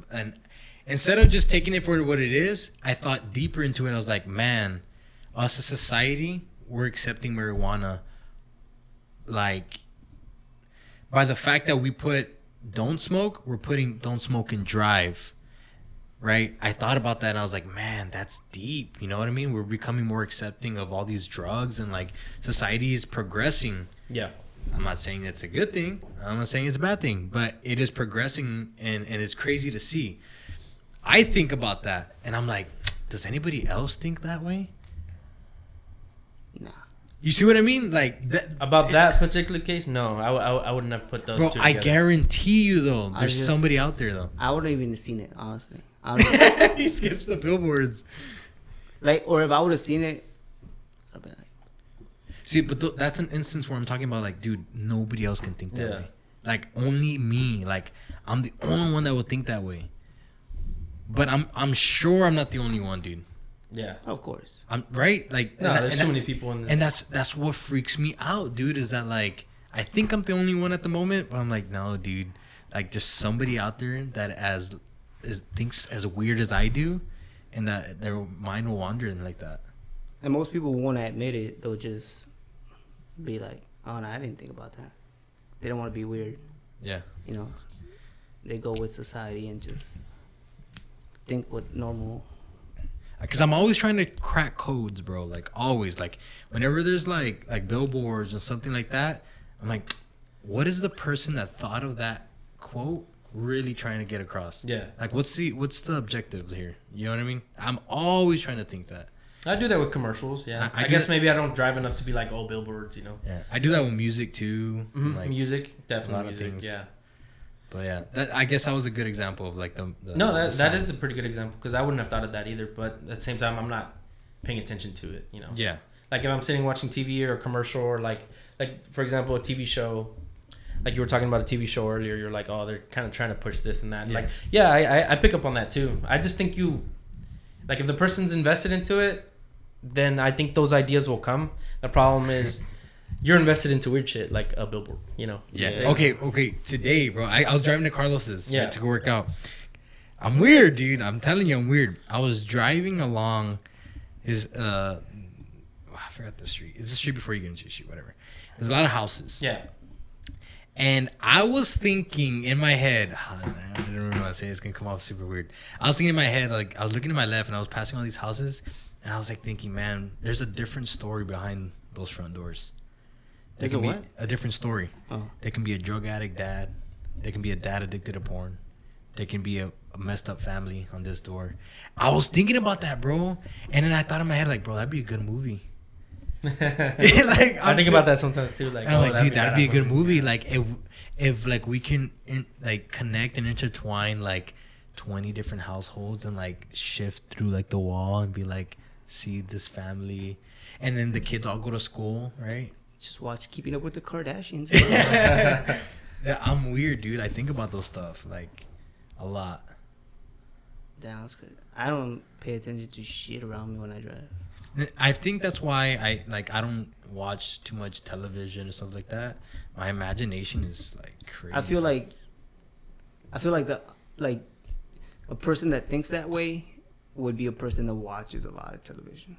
S3: and instead of just taking it for what it is, I thought deeper into it. I was like, man, us as society, we're accepting marijuana like by the fact that we put don't smoke, we're putting don't smoke and drive. Right? I thought about that and I was like, man, that's deep. You know what I mean? We're becoming more accepting of all these drugs and like society is progressing.
S2: Yeah.
S3: I'm not saying it's a good thing. I'm not saying it's a bad thing, but it is progressing and it's crazy to see. I think about that and I'm like, does anybody else think that way?
S1: Nah.
S3: You see what I mean? Like
S2: that particular case, no, I wouldn't have put those two together.
S3: I guarantee you though, there's somebody out there though.
S1: I wouldn't even have seen it, honestly.
S3: He skips the billboards.
S1: Like, or if I would have seen it, I'd be like.
S3: See, but that's an instance where I'm talking about like, dude, nobody else can think that way. Like only me. Like I'm the only one that would think that way. But I'm sure I'm not the only one, dude.
S2: Yeah,
S1: of course.
S3: I'm right. Like
S2: there's so many people in this,
S3: and that's what freaks me out, dude. Is that like I think I'm the only one at the moment, but I'm like, no, dude. Like there's somebody out there that thinks as weird as I do, and that their mind will wander like that.
S1: And most people won't admit it. They'll just be like, oh no, I didn't think about that. They don't want to be weird.
S3: Yeah.
S1: You know, they go with society and just think what normal.
S3: Because I'm always trying to crack codes, bro. Like always, like whenever there's like billboards and something like that, I'm like, what is the person that thought of that quote really trying to get across?
S2: Yeah.
S3: Like, what's the objective here? You know what I mean? I'm always trying to think that.
S2: I do that with commercials. Yeah.
S3: I
S2: I guess maybe I don't drive enough to be like, oh, billboards, you know.
S3: Yeah, I do that with music too.
S2: Mm-hmm.
S3: Like,
S2: Music, definitely
S3: a lot of
S2: music.
S3: things.
S2: Yeah.
S3: But yeah, I guess that was a good example of like the
S2: No,
S3: the
S2: that
S3: sound.
S2: is a pretty good example because I wouldn't have thought of that either. But at the same time, I'm not paying attention to it. You know.
S3: Yeah.
S2: Like if I'm sitting watching TV or a commercial or like for example a TV show, like you were talking about a TV show earlier, you're like, oh, they're kind of trying to push this and that.
S3: Yeah.
S2: Like yeah, I pick up on that too. I just think like if the person's invested into it, then I think those ideas will come. The problem is you're invested into weird shit like a billboard, you know.
S3: Yeah. Okay. Today, bro, I was driving to Carlos's
S2: Yeah.
S3: to go work out. I'm weird, dude. I'm telling you, I'm weird. I was driving along his I forgot the street. It's the street before you get into the street, whatever. There's a lot of houses.
S2: Yeah.
S3: And I was thinking in my head, oh, man, I don't know what to say. It's gonna come off super weird. I was thinking in my head, like I was looking to my left and I was passing all these houses, and I was like thinking, man, there's a different story behind those front doors. There
S1: There's
S3: can
S1: a
S3: be
S1: what?
S3: a different story.
S1: Oh.
S3: There can be a drug addict dad. There can be a dad addicted to porn. There can be a messed up family on this door. I was thinking about that, bro, and then I thought in my head, like, bro, that'd be a good movie.
S2: like
S3: I
S2: think about that sometimes too. Like,
S3: I'm like, dude, that'd be a good movie.
S2: Yeah.
S3: Like, if like we can like connect and intertwine like 20 different households and like shift through like the wall and be like, see this family, and then the kids all go to school, right?
S1: Just watch Keeping Up with the Kardashians.
S3: Yeah, I'm weird, dude. I think about those stuff like a lot.
S1: Damn, that's good. I don't pay attention to shit around me when I drive.
S3: I think that's why I don't watch too much television or stuff like that. My imagination is like crazy.
S1: I feel like a person that thinks that way would be a person that watches a lot of television.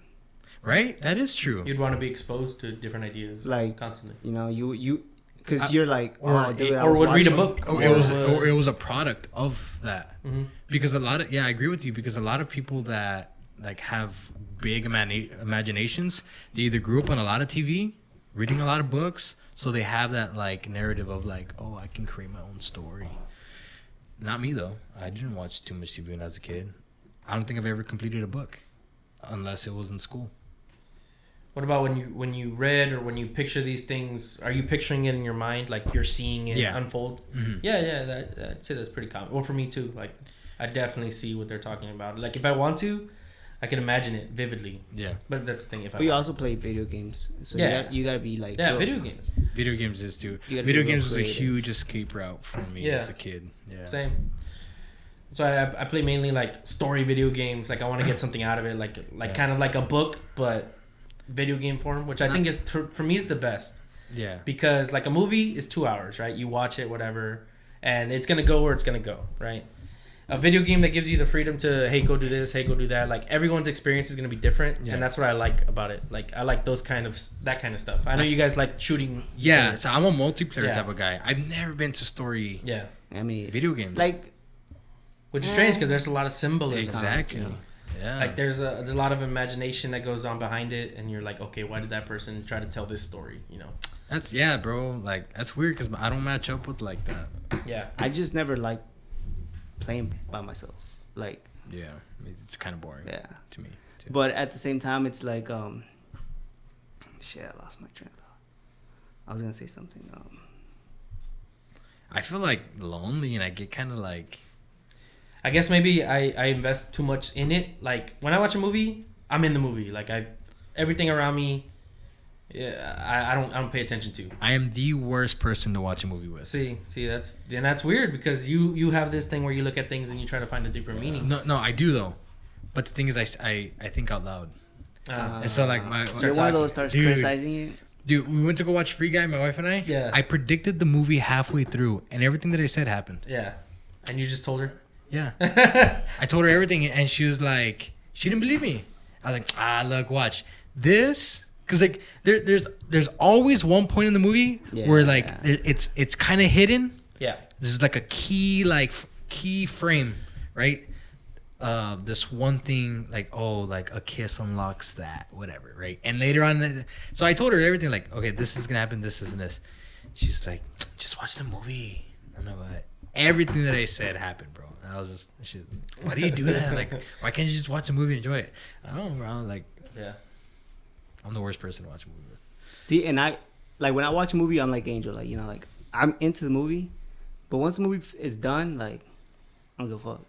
S3: right. That is true.
S2: You'd want to be exposed to different ideas,
S1: Like
S2: constantly.
S1: You know, you because you're like,
S3: or
S1: dude, I
S2: or
S1: was
S2: would read a
S1: watching-
S2: book.
S3: Or it was a product of that.
S2: Mm-hmm.
S3: Because a lot of I agree with you, because a lot of people that like have big imaginations, they either grew up on a lot of TV, reading a lot of books, so they have that like narrative of like, oh, I can create my own story. Not me though. I didn't watch too much TV when I was a kid. I don't think I've ever completed a book unless it was in school.
S2: What about when you read or when you picture these things? Are you picturing it in your mind, like you're seeing it unfold?
S3: Mm-hmm.
S2: Yeah. I'd say that's pretty common. Well, for me too. Like, I definitely see what they're talking about. Like, if I want to, I can imagine it vividly.
S3: Yeah.
S2: But that's the thing. If I
S1: But you
S2: want
S1: also play video games, so
S2: Yeah.
S1: you gotta be like,
S2: to. Yeah,
S1: yo,
S2: video games.
S3: Video games is too.
S1: You gotta
S3: Video
S1: be real
S3: games was a
S1: creative.
S3: huge escape route for me
S2: Yeah.
S3: as a kid. Yeah.
S2: Same. So I play mainly like story video games. Like I want to get something out of it, like
S3: Yeah.
S2: kind of like a book, but video game form, which I think is for me is the best.
S3: Yeah.
S2: Because like a movie is 2 hours, right? You watch it, whatever, and it's gonna go where it's gonna go, right? A video game that gives you the freedom to, hey, go do this, hey, go do that. Like everyone's experience is gonna be different,
S3: Yeah.
S2: and that's what I like about it. Like I like that kind of stuff. I know you guys like shooting.
S3: Yeah, so I'm a multiplayer
S2: Yeah.
S3: type of guy. I've never been to story
S2: Yeah,
S1: I mean,
S3: video games.
S1: like
S2: which is strange because there's a lot of symbolism.
S3: exactly.
S1: Yeah.
S3: Yeah.
S2: Like there's a lot of imagination that goes on behind it, and you're like, okay, why did that person try to tell this story? You know?
S3: That's bro. Like that's weird because I don't match up with like that.
S2: Yeah.
S1: I just never like playing by myself. Like,
S3: Yeah, it's kind of boring.
S1: yeah.
S3: To me. Too.
S1: But at the same time, it's like, shit, I lost my train of thought. I was gonna say something.
S3: I feel like lonely and I get kind of like.
S2: I guess maybe I invest too much in it. Like when I watch a movie, I'm in the movie. Like everything around me, I don't pay attention to.
S3: I am the worst person to watch a movie with.
S2: See, that's weird because you have this thing where you look at things and you try to find a deeper meaning.
S3: No, I do though. But the thing is, I think out loud. And so like
S1: You're one of those starts
S3: Dude.
S1: criticizing you.
S3: Dude, we went to go watch Free Guy, my wife and I.
S2: Yeah.
S3: I predicted the movie halfway through, and everything that I said happened.
S2: Yeah, and you just told her.
S3: Yeah. I told her everything, and she was like, she didn't believe me. I was like, look, watch this, because like there's always one point in the movie where like it's kind of hidden.
S2: Yeah.
S3: This is like a key frame, right? This one thing, like, oh, like a kiss unlocks that, whatever, right? And later on, so I told her everything, like, okay, this is gonna happen, this is this. She's like, just watch the movie. I don't know what. Everything that I said happened, bro. And I was just, shit, why do you do that? Like, why can't you just watch a movie and enjoy it? I don't know, bro. Like,
S2: Yeah.
S3: I'm the worst person to watch a movie with.
S1: See, and I like when I watch a movie, I'm like Angel, like like I'm into the movie, but once the movie is done, like I don't give a fuck.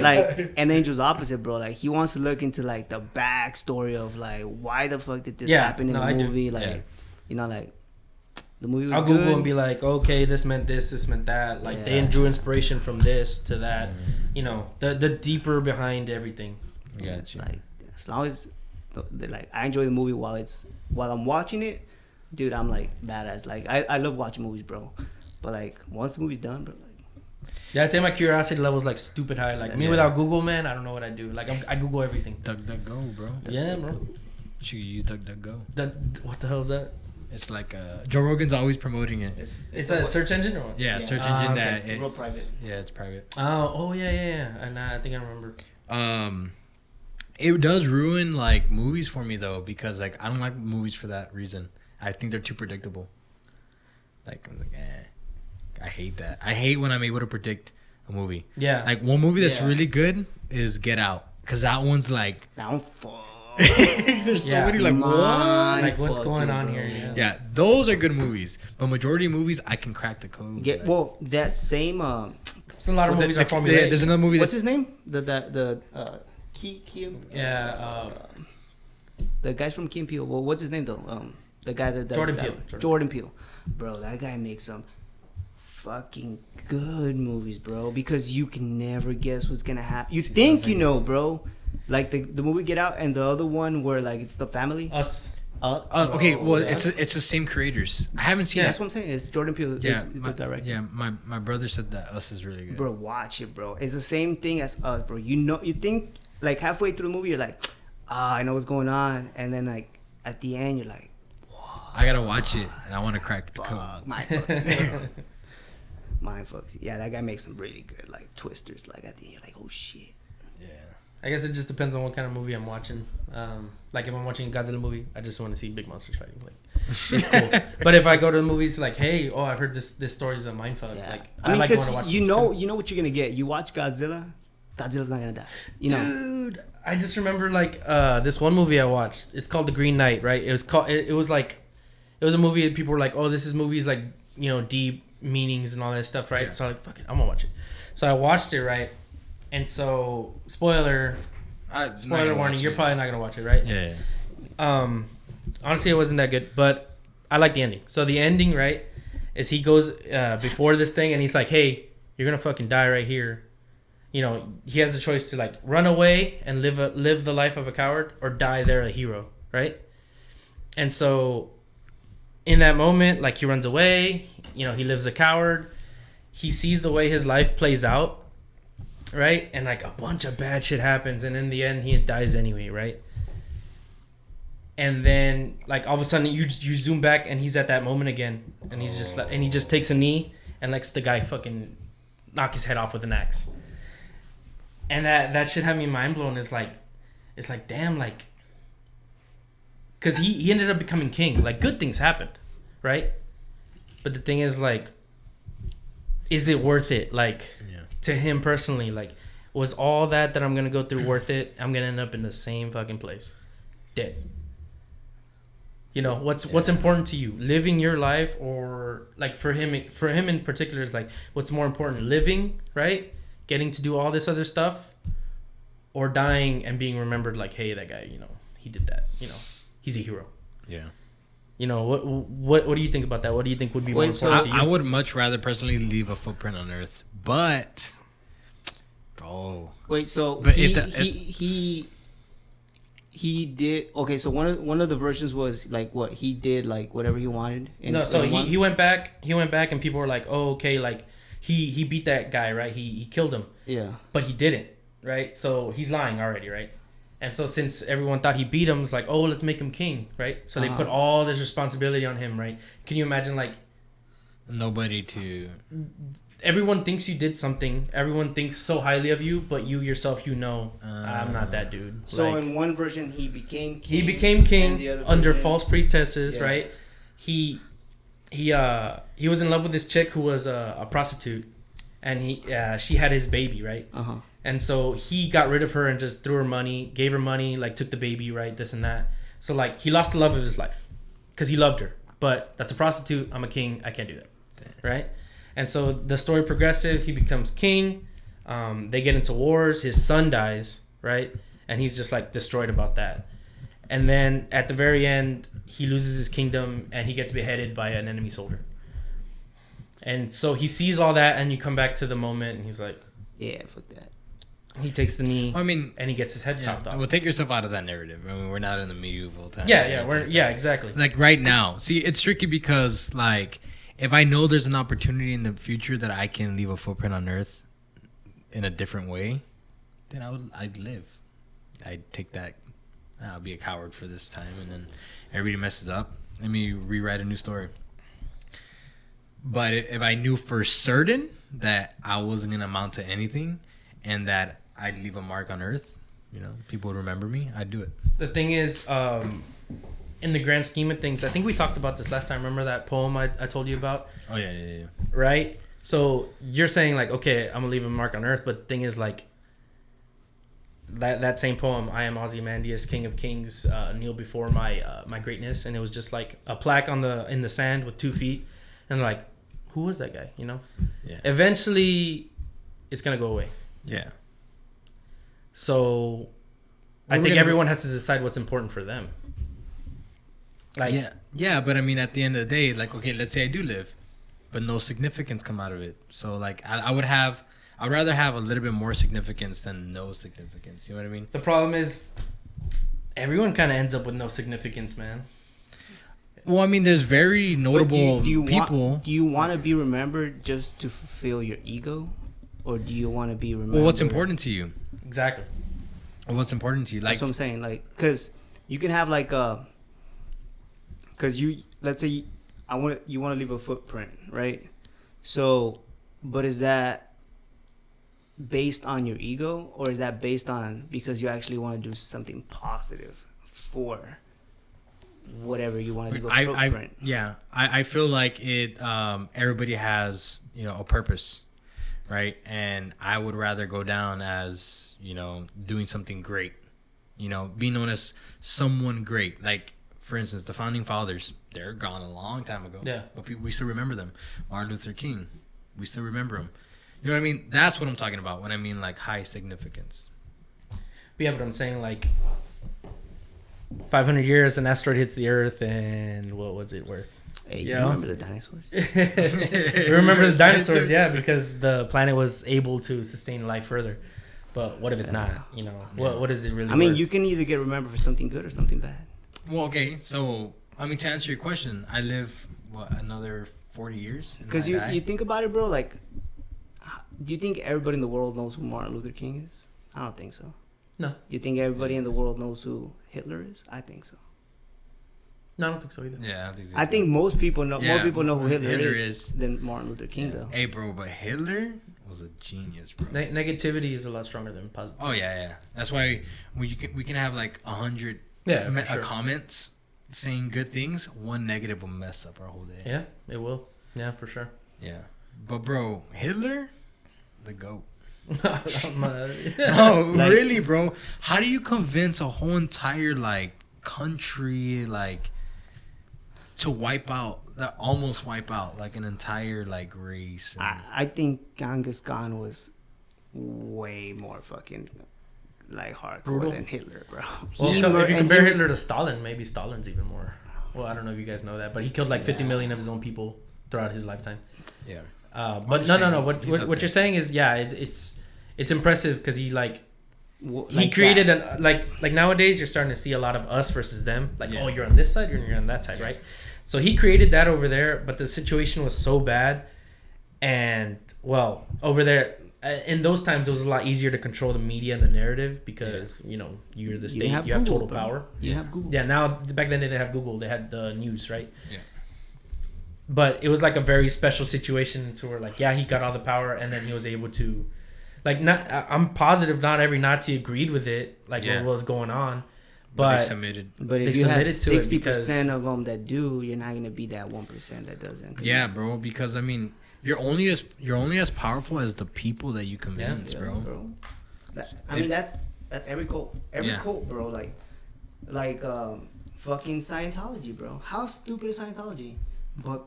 S1: Like, and Angel's opposite, bro. Like he wants to look into like the backstory of like why the fuck did this happen in the movie, like like the movie was
S2: I'll
S1: good.
S2: Google and be like, okay, this meant this, this meant that. Like they drew inspiration from this to that. The deeper behind everything.
S3: Yeah,
S1: it's like as long as like I enjoy the movie while I'm watching it, dude. I'm like badass. Like I love watching movies, bro. But like once the movie's done, bro.
S2: Yeah, I'd say my curiosity level is like stupid high. Like me without Google, man, I don't know what I do. Like I Google everything.
S3: DuckDuckGo, bro.
S2: Yeah, bro.
S3: You should use DuckDuckGo.
S2: What the hell is that?
S3: It's like Joe Rogan's always promoting it.
S2: It's a search engine or what?
S3: Yeah, search engine that.
S1: Real private.
S3: Yeah, it's private.
S2: Oh yeah. And I think I remember.
S3: It does ruin like movies for me though, because like I don't like movies for that reason. I think they're too predictable. Like I'm like, I hate that. I hate when I'm able to predict a movie.
S2: Yeah.
S3: Like one movie that's really good is Get Out, because that one's like
S1: that one fuck.
S3: There's so many like what?
S2: Like what's going on here?
S3: Yeah, those are good movies, but majority of movies I can crack the code.
S1: That same.
S2: There's a lot of movies are formulated.
S3: There's another movie.
S1: What's his name? The Key.
S2: Yeah.
S1: The guys from Key and Peele. Well, what's his name though? The guy that
S2: Jordan Peele.
S1: Jordan Peele, bro. That guy makes some fucking good movies, bro. Because you can never guess what's gonna happen. You think you know, bro. Like the movie Get Out and the other one where like it's the family.
S2: Us.
S3: Okay, well it's the same creators. I haven't seen.
S1: That's what I'm saying. It's Jordan Peele.
S3: Yeah,
S1: the director.
S3: Yeah, my brother said that Us is really good.
S1: Bro, watch it, bro. It's the same thing as Us, bro. You think like halfway through the movie you're like, I know what's going on, and then like at the end you're like,
S3: I gotta watch it and I want to crack the code.
S1: Mind fucks. Yeah, that guy makes some really good like twisters. Like at the end you're like, oh shit.
S2: I guess it just depends on what kind of movie I'm watching. Like if I'm watching a Godzilla movie, I just want to see big monsters fighting. Like it's cool. But if I go to the movies, like, hey, I've heard this story's a mindfuck.
S1: Yeah.
S2: Like
S1: I mean,
S2: like
S1: because
S2: going to watch
S1: you know what you're gonna get. You watch Godzilla's not gonna die.
S2: Dude, I just remember like this one movie I watched. It's called The Green Knight, right? It was called. It was a movie that people were like, oh, this movie's like deep meanings and all that stuff, right? Yeah. So I'm like, fuck it, I'm gonna watch it. So I watched it, right? And so, spoiler warning, you're probably not going to watch it, right?
S3: Yeah.
S2: Honestly, it wasn't that good, but I like the ending. So, the ending, right, is he goes before this thing and he's like, hey, you're going to fucking die right here. He has the choice to, like, run away and live the life of a coward or die there a hero, right? And so, in that moment, like, he runs away, he lives a coward. He sees the way his life plays out. Right, and like a bunch of bad shit happens, and in the end, he dies anyway, right? And then, like all of a sudden, you zoom back, and he's at that moment again, and he's just and he just takes a knee and lets the guy fucking knock his head off with an axe. And that shit had me mind blown. It's like damn, like, because he ended up becoming king. Like good things happened, right? But the thing is, like, is it worth it? Like. To him personally, like, was all that I'm gonna go through worth it? I'm gonna end up in the same fucking place, dead. What's important to you? Living your life, or like for him in particular, is like what's more important? Living, right? Getting to do all this other stuff, or dying and being remembered like, hey, that guy, he did that. He's a hero.
S3: Yeah.
S2: What do you think about that? What do you think would be more important to you?
S3: I would much rather personally leave a footprint on Earth, but bro.
S1: Wait, so
S3: but
S1: he did okay. So one of the versions was like what he did, like whatever he wanted.
S2: He went back. He went back, and people were like, "Oh, okay, like he beat that guy, right? He killed him."
S1: Yeah.
S2: But he didn't, right? So he's lying already, right? And so since everyone thought he beat him, it's like, oh, let's make him king, right? So they put all this responsibility on him, right? Can you imagine, like...
S3: Nobody to...
S2: Everyone thinks you did something. Everyone thinks so highly of you, but you yourself, I'm not that dude.
S1: So in one version, he became king.
S2: He became king under false priestesses, right? He he was in love with this chick who was a prostitute, and she had his baby, right? And so he got rid of her and just threw her money, gave her money, like took the baby, right? This and that. So like he lost the love of his life because he loved her. But that's a prostitute. I'm a king. I can't do that, right? And so the story progressive. He becomes king. They get into wars. His son dies, right? And he's just like destroyed about that. And then at the very end, he loses his kingdom and he gets beheaded by an enemy soldier. And so he sees all that, and you come back to the moment, and he's like,
S1: "Yeah, fuck that."
S2: He takes the knee.
S3: I mean,
S2: and he gets his head chopped off.
S3: Well, take yourself out of that narrative. I mean, we're not in the medieval time.
S2: Yeah, exactly.
S3: Like right now, see, it's tricky because like if I know there's an opportunity in the future that I can leave a footprint on Earth in a different way, then I'd live. I'd take that. I'll be a coward for this time, and then everybody messes up. Let me rewrite a new story. But if I knew for certain that I wasn't gonna amount to anything, and that I'd leave a mark on Earth, you know, people would remember me, I'd do it.
S2: The thing is, in the grand scheme of things, I think we talked about this last time. Remember that poem I told you about?
S3: Oh yeah.
S2: Right. So you're saying like, okay, I'm gonna leave a mark on Earth, but the thing is like. That same poem, I am Ozymandias, King of Kings, kneel before my greatness, and it was just like a plaque in the sand with 2 feet, and like, who was that guy? You know?
S3: Yeah.
S2: Eventually, it's gonna go away.
S3: Yeah.
S2: So, I think everyone has to decide what's important for them. Like,
S3: yeah, but I mean, at the end of the day, like, okay, let's say I do live, but no significance come out of it. So, like, I'd rather have a little bit more significance than no significance. You know what I mean?
S2: The problem is, everyone kind of ends up with no significance, man.
S3: Well, I mean, there's very notable people.
S1: Do you want to be remembered just to fulfill your ego, or do you want to be remembered?
S3: Well, what's important to you?
S2: Exactly.
S3: What's important to you? Like,
S1: that's what I'm saying. Like, because you can have like because let's say you want to leave a footprint, right? So, but is that based on your ego, or is that based on because you actually want to do something positive for whatever you want to do?
S3: I feel like it. Everybody has, you know, a purpose, right? And I would rather go down as, you know, doing something great, you know, being known as someone great. Like, for instance, the founding fathers, they're gone a long time ago.
S2: Yeah.
S3: But we still remember them. Martin Luther King, we still remember him. You know what I mean? That's what I'm talking about when I mean like high significance.
S2: But yeah, but I'm saying like 500 years, an asteroid hits the Earth, and what was it worth?
S1: Hey, you remember the dinosaurs?
S2: Remember the dinosaurs, yeah, because the planet was able to sustain life further. But what if it's not? You know, what is it really?
S1: I mean,
S2: worth?
S1: you can either get remembered for something good or something bad.
S3: Well, okay, so I mean, to answer your question, I live another 40 years.
S1: Because you think about it, bro. Like, do you think everybody in the world knows who Martin Luther King is? I don't think so.
S2: No.
S1: You think everybody in the world knows who Hitler is? I think so.
S2: No, I don't think so either.
S3: Yeah, I don't think so.
S1: I think most people know.
S3: Yeah,
S1: more people know who Hitler
S3: is.
S1: is than Martin Luther King, though.
S3: Hey, bro, but Hitler was a genius, bro.
S2: Negativity is a lot stronger than positivity.
S3: Oh yeah. That's why we can have like 100 comments saying good things. One negative will mess up our whole day.
S2: Yeah, it will. Yeah, for sure.
S3: Yeah, but bro, Hitler, the GOAT.
S2: No,
S3: like, really, bro. How do you convince a whole entire like country like to almost wipe out like an entire like race?
S1: I think Genghis Khan was way more fucking like hardcore
S2: brutal
S1: than Hitler, bro.
S2: Well, if you compare Hitler to Stalin, maybe Stalin's even more. Well, I don't know if you guys know that, but he killed like 50 million of his own people throughout his lifetime.
S3: Yeah.
S2: But no. What you're saying is, yeah, it's impressive because he he created like nowadays you're starting to see a lot of us versus them. Like, oh, you're on this side, you're on that side, right? So he created that over there, but the situation was so bad, and well, over there in those times it was a lot easier to control the media and the narrative because you're the state, you have total power.
S1: You have Google.
S2: Yeah, now back then they didn't have Google, they had the news, right?
S3: Yeah.
S2: But it was like a very special situation to where he got all the power and then he was able to I'm positive not every Nazi agreed with it, what was going on,
S3: But they submitted.
S1: But if
S2: They
S1: you have
S2: submitted to it
S1: 60% of them that do, you're not gonna be that 1% that doesn't.
S3: Yeah, bro. Because I mean, you're only as powerful as the people that you convince,
S1: Yeah,
S3: bro.
S1: I mean, that's every cult. Every
S3: Yeah.
S1: cult, bro. Like fucking Scientology, bro. How stupid is Scientology? But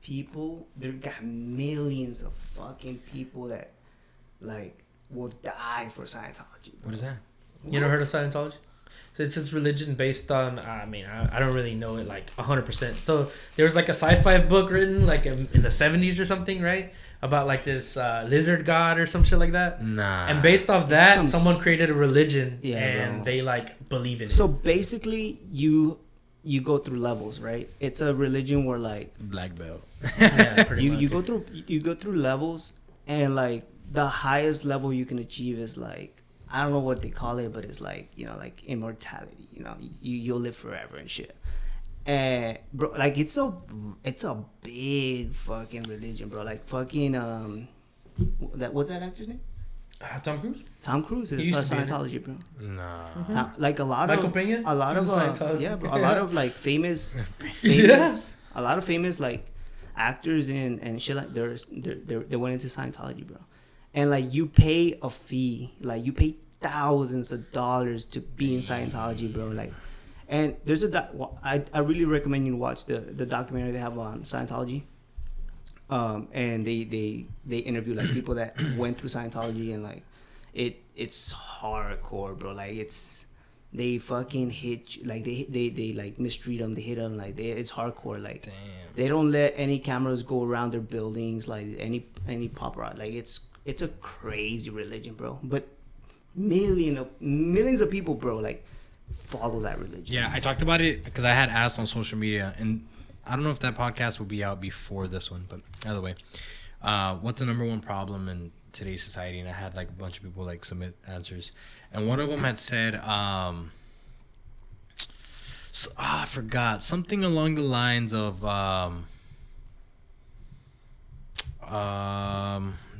S1: people, they got millions of fucking people that like will die for Scientology. Bro.
S3: What is that?
S2: You never heard of Scientology? So it's this religion based on, I mean, I don't really know it like 100%. So there was like a sci-fi book written like in the 70s or something, right? About like this lizard god or some shit like that.
S3: Nah.
S2: And based off that, someone created a religion
S1: Yeah,
S2: and
S1: bro.
S2: they like believe in it.
S1: So basically, you go through levels, right? It's a religion where like
S3: Black belt.
S2: Yeah, pretty much.
S1: you go through levels, and like the highest level you can achieve is like, I don't know what they call it, but it's like, you know, like immortality. You know, you'll live forever and shit. And bro, like it's a big fucking religion, bro. Like fucking what's that actor's name?
S2: Tom Cruise?
S1: Tom Cruise
S2: He
S1: is
S2: used to be in it.
S1: Scientology, bro.
S3: Nah.
S1: Like a lot
S2: Michael
S1: of
S2: Peña?
S1: a lot
S2: He's
S1: of
S2: a Scientology.
S1: yeah, bro. A lot of like famous a lot of famous like actors and shit like they went into Scientology, bro. And like you pay a fee, like you pay thousands of dollars to be in Scientology, bro. Like, and there's I really recommend you to watch the documentary they have on Scientology. And they interview like people that went through Scientology, and like it's hardcore, bro. Like they fucking hit you, like they like mistreat them, they hit them, like it's hardcore. Like
S3: Damn.
S1: they don't let any cameras go around their buildings, like any paparazzi. Like it's a crazy religion, bro. But millions of people, bro, like follow that religion.
S3: Yeah, I talked about it because I had asked on social media, and I don't know if that podcast will be out before this one, but either way, what's the number one problem in today's society? And I had like a bunch of people like submit answers, and one of them had said, I forgot something along the lines of,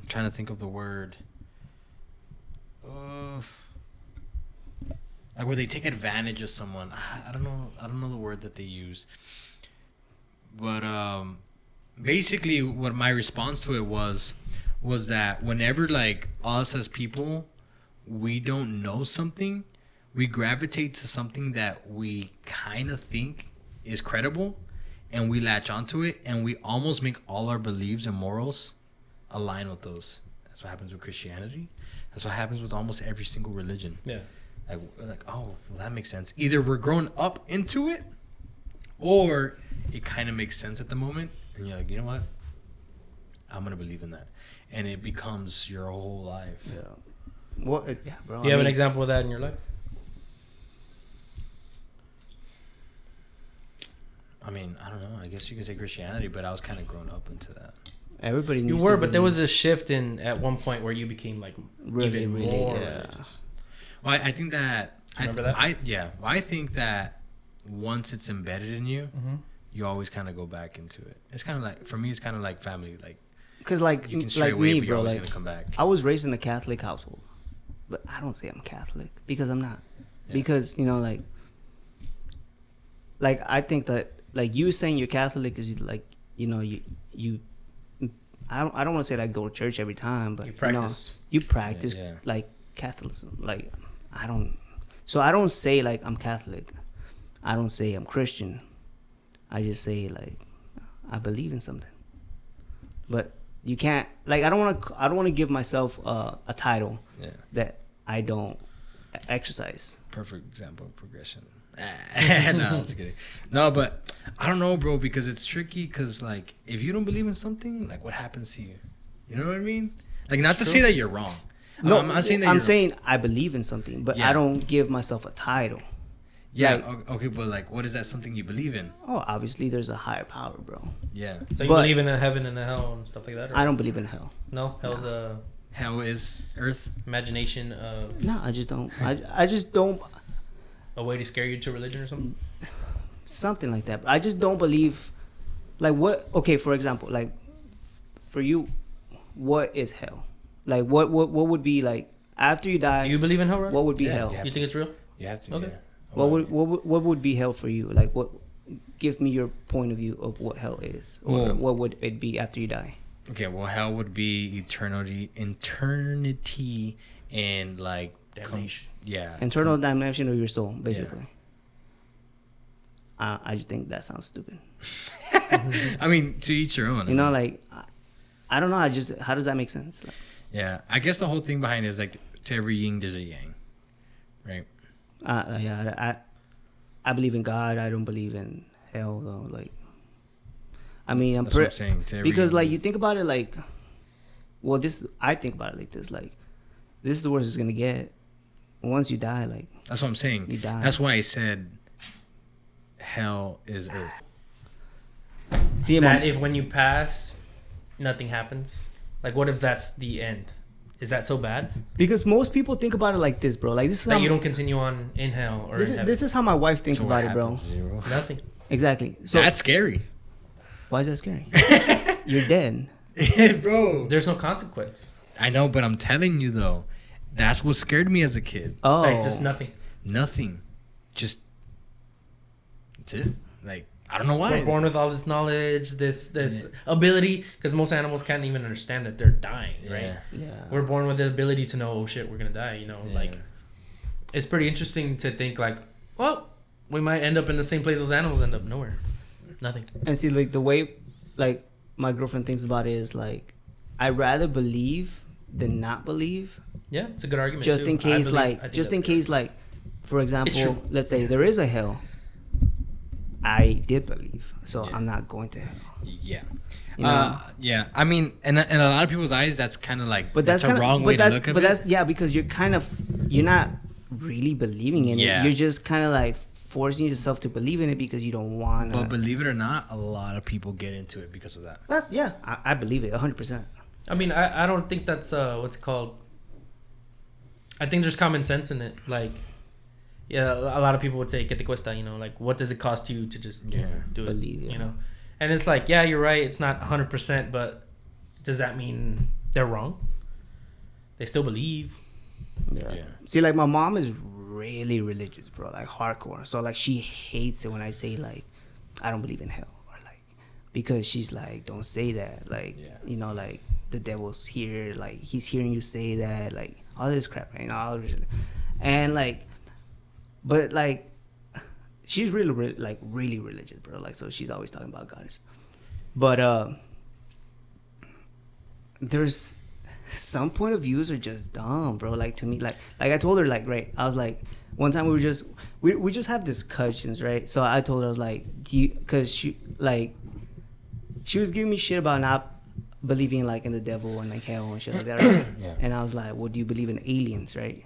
S3: trying to think of the word. Like where they take advantage of someone. I don't know the word that they use. But basically what my response to it was that whenever like us as people, we don't know something, we gravitate to something that we kind of think is credible, and we latch onto it, and we almost make all our beliefs and morals align with those. That's what happens with Christianity. That's what happens with almost every single religion.
S2: Yeah.
S3: Like oh, well, that makes sense. Either we're grown up into it, or it kind of makes sense at the moment, and you're like, you know what? I'm gonna believe in that, and it becomes your whole life.
S1: Yeah. Well, yeah, bro.
S2: Do you have an example of that in your life?
S3: I mean, I don't know. I guess you could say Christianity, but I was kind of grown up into that.
S1: Everybody
S2: You
S1: needs
S2: were,
S1: to
S2: but there
S1: believe.
S2: was a shift in at one point where you became like
S1: Really,
S2: even
S1: really,
S2: more
S1: yeah.
S2: religious.
S3: Well, I think that.
S2: Remember that?
S3: I think that once it's embedded in you,
S2: Mm-hmm.
S3: you always kind of go back into it. It's kind of like, for me, it's kind of like family. Like
S1: Cause like
S3: you can stray
S1: like
S3: away,
S1: me,
S3: but you're
S1: bro.
S3: always
S1: Like
S3: gonna come back.
S1: I was raised in a Catholic household, but I don't say I'm Catholic because I'm not.
S3: Yeah.
S1: Because you know, like I think that like you saying you're Catholic is like, you know, you I don't want to say like go to church every time, but
S2: You practice.
S1: you practice
S3: Yeah.
S1: like Catholicism. Like I don't say like I'm Catholic. I don't say I'm Christian. I just say like I believe in something. But you can't like I don't want to give myself a title
S3: Yeah.
S1: that I don't exercise.
S3: Perfect example of progression. No, I was kidding. No, but I don't know, bro, because it's tricky. Because like, if you don't believe in something, like, what happens to you? You know what I mean? Like, not to say that you're wrong.
S1: No,
S3: I'm not saying that.
S1: I'm saying I believe in something, but
S3: Yeah.
S1: I don't give myself a title.
S3: Yeah.
S1: like-
S3: Okay, but like, what is that something you believe in?
S1: Oh, obviously there's a higher power, bro.
S3: Yeah.
S2: So you
S1: But-
S2: believe in a heaven and a hell and stuff like that? Or?
S1: I don't believe in hell.
S2: No, hell's a
S3: Hell is Earth.
S2: imagination of
S1: No, I just don't. I just don't.
S2: a way to scare you to religion or something.
S1: Something like that. I just don't believe. Like what? Okay, for example, like for you, what is hell? Like what would be like after you die?
S2: Do you believe in hell, right?
S1: What would be
S3: Yeah,
S1: hell?
S3: yeah.
S2: You think it's real?
S3: You have to.
S2: Okay.
S3: Yeah.
S1: What would be hell for you? Like what? Give me your point of view of what hell is, or
S3: Well,
S1: what would it be after you die?
S3: Okay, well, hell would be eternity, and like
S2: Damnation.
S1: Internal damnation of your soul, basically. I just think that sounds stupid.
S3: I mean, to each your own.
S1: You know, like I don't know. How does that make sense? Like,
S3: Yeah, I guess the whole thing behind it is like to every yin there's a yang, right?
S1: I believe in God. I don't believe in hell though. Like, I mean,
S3: That's what I'm saying. To every
S1: because
S3: yin
S1: like
S3: there's-
S1: you think about it like, well, I think about it like this. Like, this is the worst it's gonna get. Once you die, like
S3: That's what I'm saying.
S1: you die.
S3: That's why I said hell is earth.
S1: See,
S2: That if when you pass, nothing happens. Like, what if that's the end? Is that so bad
S1: because most people think about it like this, bro. Like this is
S2: that
S1: how
S2: you don't continue on in hell or
S1: this
S2: in
S1: is
S2: heaven?
S1: this is how my wife thinks
S3: So what
S1: about it, bro.
S3: happens, Zero?
S2: Nothing.
S1: Exactly. So
S3: That's scary.
S1: why is that scary? You're dead.
S3: Bro.
S2: There's no consequence.
S3: I know, but I'm telling you though, that's what scared me as a kid.
S1: Oh,
S2: Like, just nothing.
S3: Nothing. Just that's it. Like, I don't know why.
S2: We're born with all this knowledge, this ability, because most animals can't even understand that they're dying, right?
S3: Yeah.
S1: yeah.
S2: We're born with the ability to know, oh shit, we're gonna die. You know,
S3: Yeah.
S2: like it's pretty interesting to think like, well, we might end up in the same place those animals end up, nowhere, nothing.
S1: And see, like the way, like my girlfriend thinks about it is like, I'd rather believe than not believe,
S2: Yeah, it's a good argument.
S1: just
S2: too.
S1: in case,
S2: I think
S1: just in
S2: that's good.
S1: case, like, for
S2: It's
S1: example,
S2: true.
S1: let's say there is a hell. I did believe, so
S3: Yeah.
S1: I'm not going to hell.
S3: Yeah.
S1: You know?
S3: Yeah. I mean, in a lot of people's eyes, that's kind of like,
S1: But that's
S3: a
S1: kind of
S3: wrong way to look at
S1: but
S3: it.
S1: that's yeah, because you're not really believing in
S3: Yeah.
S1: it. You're just kind of like forcing yourself to believe in it because you don't want
S3: But
S1: to.
S3: believe it or not, a lot of people get into it because of that.
S1: That's I believe it 100%.
S2: I mean, I don't think that's what's it called. I think there's common sense in it. Like, yeah, a lot of people would say, "Que te cuesta?" You know, like, what does it cost you to just
S3: Yeah.
S2: do it?
S1: Believe, yeah.
S2: You know, and it's like, yeah, you're right. It's not 100%, but does that mean they're wrong? They still believe.
S1: Yeah. See, like my mom is really religious, bro, like hardcore. So like she hates it when I say like I don't believe in hell, or like because she's like, don't say that, like you know, like the devil's here, like he's hearing you say that, like all this crap, right? You know, all this, and like, but like she's really really religious, bro. Like so she's always talking about God, but there's some point of views are just dumb, bro. Like to me, like I told her, like, right, I was like, one time we just have discussions, right? So I told her, I was like, because she was giving me shit about not believing like in the devil and like hell and shit like that, right?
S3: Yeah.
S1: And I was like, well, do you believe in aliens, right?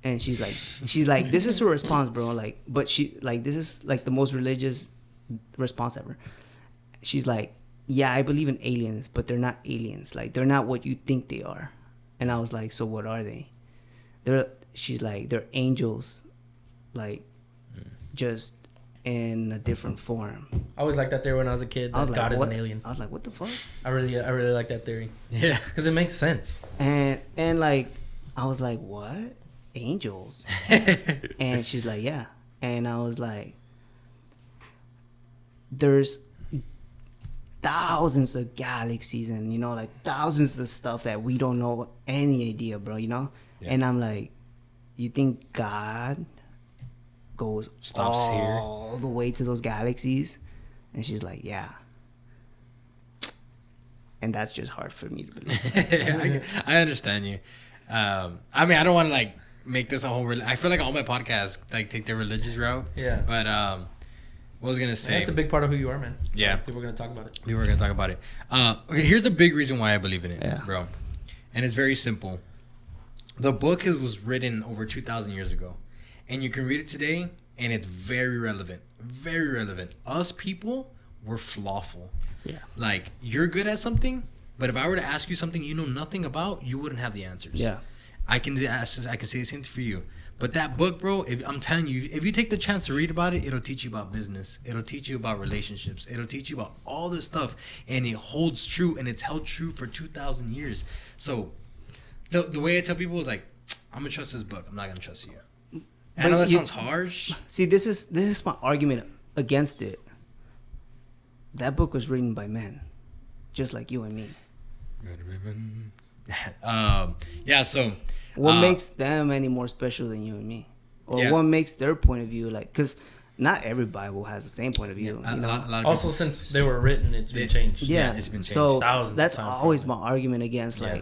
S1: And she's like, this is her response, bro. Like, but she like, this is like the most religious response ever. She's like, yeah, I believe in aliens, but they're not aliens. Like, they're not what you think they are. And I was like, so what are they? She's like, they're angels, like, just in a different form.
S2: I always liked that theory when I was a kid.
S1: I
S2: That
S1: was
S2: God
S1: like,
S2: is
S1: what?
S2: an alien.
S1: I was like, what the fuck?
S2: I really like that theory
S3: Yeah.
S2: because it makes sense.
S1: And like, I was like, what? Angels? And she's like, yeah. And I was like, there's thousands of galaxies and, you know, like thousands of stuff that we don't know any idea, bro, you know?
S3: Yeah.
S1: And I'm like, you think God
S3: Stops
S1: all the way to those galaxies? And she's like, yeah. And that's just hard for me to believe.
S3: I understand you. I mean, I don't want to like make this a whole. I feel like all my podcasts like take the religious route.
S2: Yeah.
S3: But what was I gonna say?
S2: That's a big part of who you are, man.
S3: Yeah.
S2: People are gonna talk about it.
S3: We were gonna talk about it. Okay, here's the big reason why I believe in it,
S1: Yeah.
S3: bro. And it's very simple. The book was written over 2,000 years ago, and you can read it today, and it's very relevant. Very relevant. Us people, we're flawful.
S1: Yeah.
S3: Like, you're good at something, but if I were to ask you something you know nothing about, you wouldn't have the answers.
S1: Yeah.
S3: I can say the same thing for you. But that book, bro, I'm telling you, if you take the chance to read about it, it'll teach you about business. It'll teach you about relationships. It'll teach you about all this stuff. And it holds true, and it's held true for 2,000 years. So the way I tell people is like, I'm going to trust this book. I'm not going to trust you. I know that sounds harsh.
S1: See, this is my argument against it. That book was written by men, just like you and me.
S3: Yeah. So
S1: what makes them any more special than you and me, or
S3: Yeah.
S1: what makes their point of view like? Because not every Bible has the same point of view.
S3: a
S1: you know?
S3: lot of
S2: Also,
S3: people-
S2: since they were written, it's been changed.
S1: Yeah,
S3: it's been changed
S1: so
S2: thousands of
S1: that's
S2: times,
S1: always
S2: probably.
S1: my argument against
S3: Yeah.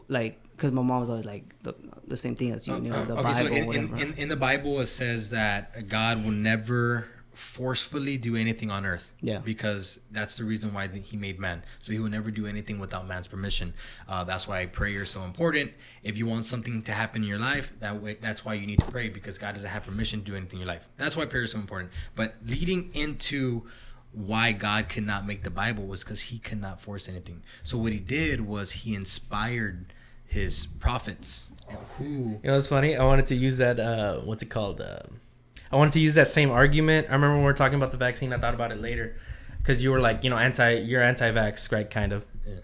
S1: like because my mom was always like the same thing as you, you know, the
S3: okay,
S1: Bible.
S3: so
S1: whatever.
S3: in the Bible it says that God will never forcefully do anything on earth.
S1: Yeah.
S3: Because that's the reason why he made man. So he will never do anything without man's permission. That's why prayer is so important. If you want something to happen in your life, that's why you need to pray, because God doesn't have permission to do anything in your life. That's why prayer is so important. But leading into why God could not make the Bible was because he could not force anything. So what he did was he inspired his prophets who
S2: You know what's funny? I wanted to use that. What's it called? I wanted to use that same argument. I remember when we were talking about the vaccine. I thought about it later, because you were like, you know, you're anti-vax, right? Kind of.
S3: Yeah.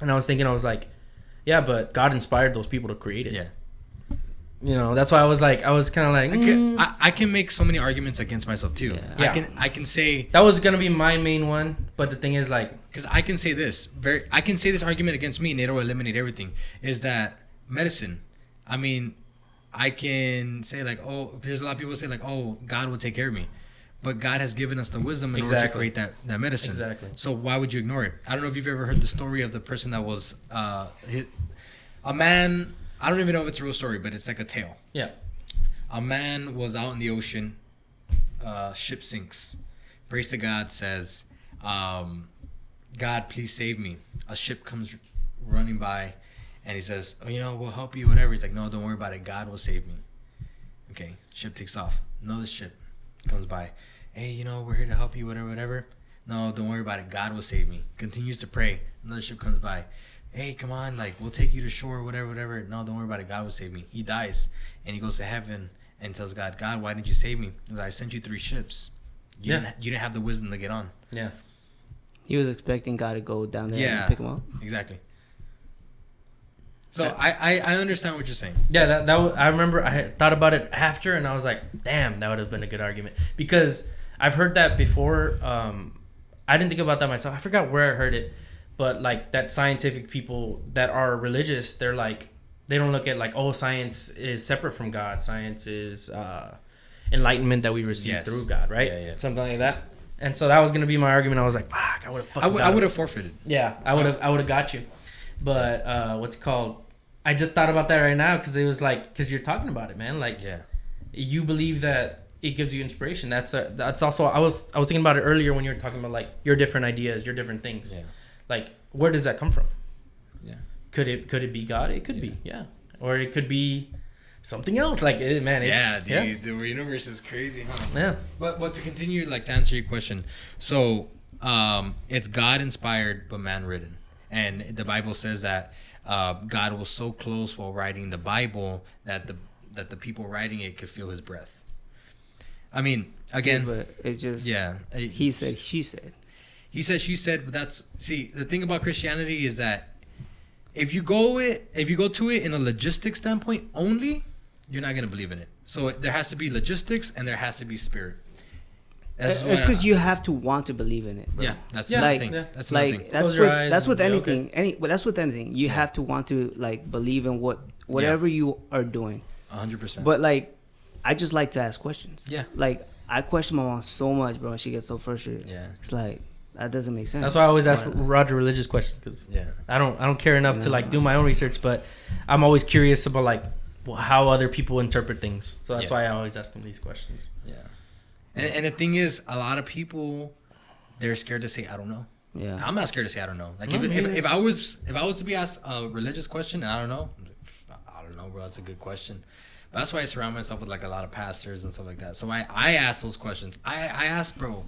S2: And I was thinking, I was like, yeah, but God inspired those people to create it.
S3: yeah.
S2: You know, that's why I was kind of like,
S3: I can make so many arguments against myself too.
S1: Yeah.
S3: I can say,
S2: that was gonna be my main one. But the thing is, like,
S3: because I can say this argument against me and it'll eliminate everything, is that medicine. I mean, I can say like, oh, there's a lot of people say like, oh, God will take care of me, but God has given us the wisdom in order to create that medicine.
S2: Exactly.
S3: So why would you ignore it? I don't know if you've ever heard the story of the person that was a man. I don't even know if it's a real story, but it's like a tale.
S2: yeah,
S3: A man was out in the ocean. Ship sinks. Prays to God, says, God, please save me. A ship comes running by, and he says, oh, you know, we'll help you, whatever. He's like, no, don't worry about it. God will save me. Okay, ship takes off. Another ship comes by. Hey, you know, we're here to help you, whatever, whatever. No, don't worry about it. God will save me. Continues to pray. Another ship comes by. Hey, come on, like, we'll take you to shore, whatever, whatever. No, don't worry about it. God will save me. He dies, and he goes to heaven and tells God, God, why did you save me? He goes, I sent you 3 ships. You didn't have the wisdom to get on.
S2: yeah.
S1: He was expecting God to go down there
S3: Yeah.
S1: and pick him up.
S3: Exactly. So I understand what you're saying.
S2: Yeah, I remember I had thought about it after, and I was like, damn, that would have been a good argument, because I've heard that before. I didn't think about that myself. I forgot where I heard it, but like that scientific people that are religious, they're like, they don't look at like, oh, science is separate from God. Science is enlightenment that we receive through God, right?
S3: Yeah.
S2: Something like that. And so that was gonna be my argument. I was like, fuck, I would have fucking.
S3: I would have forfeited.
S2: Yeah, I would have got you. But what's it called? I just thought about that right now, because it was like, because you're talking about it, man. Like, you believe that it gives you inspiration. That's also, I was thinking about it earlier when you were talking about like your different ideas, your different things.
S3: Yeah.
S2: Like, where does that come from?
S3: Yeah.
S2: Could it be God? It could be, yeah. Or it could be something else. Like, man, it's
S3: the universe is crazy, huh?
S2: yeah.
S3: But to continue, like, to answer your question, so it's God inspired but man written, and the Bible says that God was so close while writing the Bible that the people writing it could feel his breath. I mean, again,
S1: but it's just he said, she said.
S3: He said, she said, but the thing about Christianity is that if you go to it in a logistic standpoint only, you're not gonna believe in it. So there has to be logistics and there has to be spirit.
S1: It's because you have to want to believe in it. Bro.
S3: Yeah, that's
S1: like,
S3: the thing. That's
S1: like
S3: another thing.
S1: that's
S2: Close your
S1: with
S2: eyes
S1: that's with
S2: and be
S1: anything. That's with anything. You have to want to like believe in whatever you are doing.
S3: 100%.
S1: But like, I just like to ask questions.
S3: Yeah.
S1: Like I question my mom so much, bro. She gets so frustrated.
S3: Yeah.
S1: It's like that doesn't make sense.
S2: That's why I always ask Roger religious questions, because I don't care enough to like do my own research, but I'm always curious about like how other people interpret things. So that's why I always ask them these questions.
S3: Yeah. And the thing is, a lot of people, they're scared to say I don't know.
S1: Yeah.
S3: I'm not scared to say I don't know. Like if I was to be asked a religious question and I don't know, bro, that's a good question. But that's why I surround myself with like a lot of pastors and stuff like that. So I ask those questions. I ask, bro.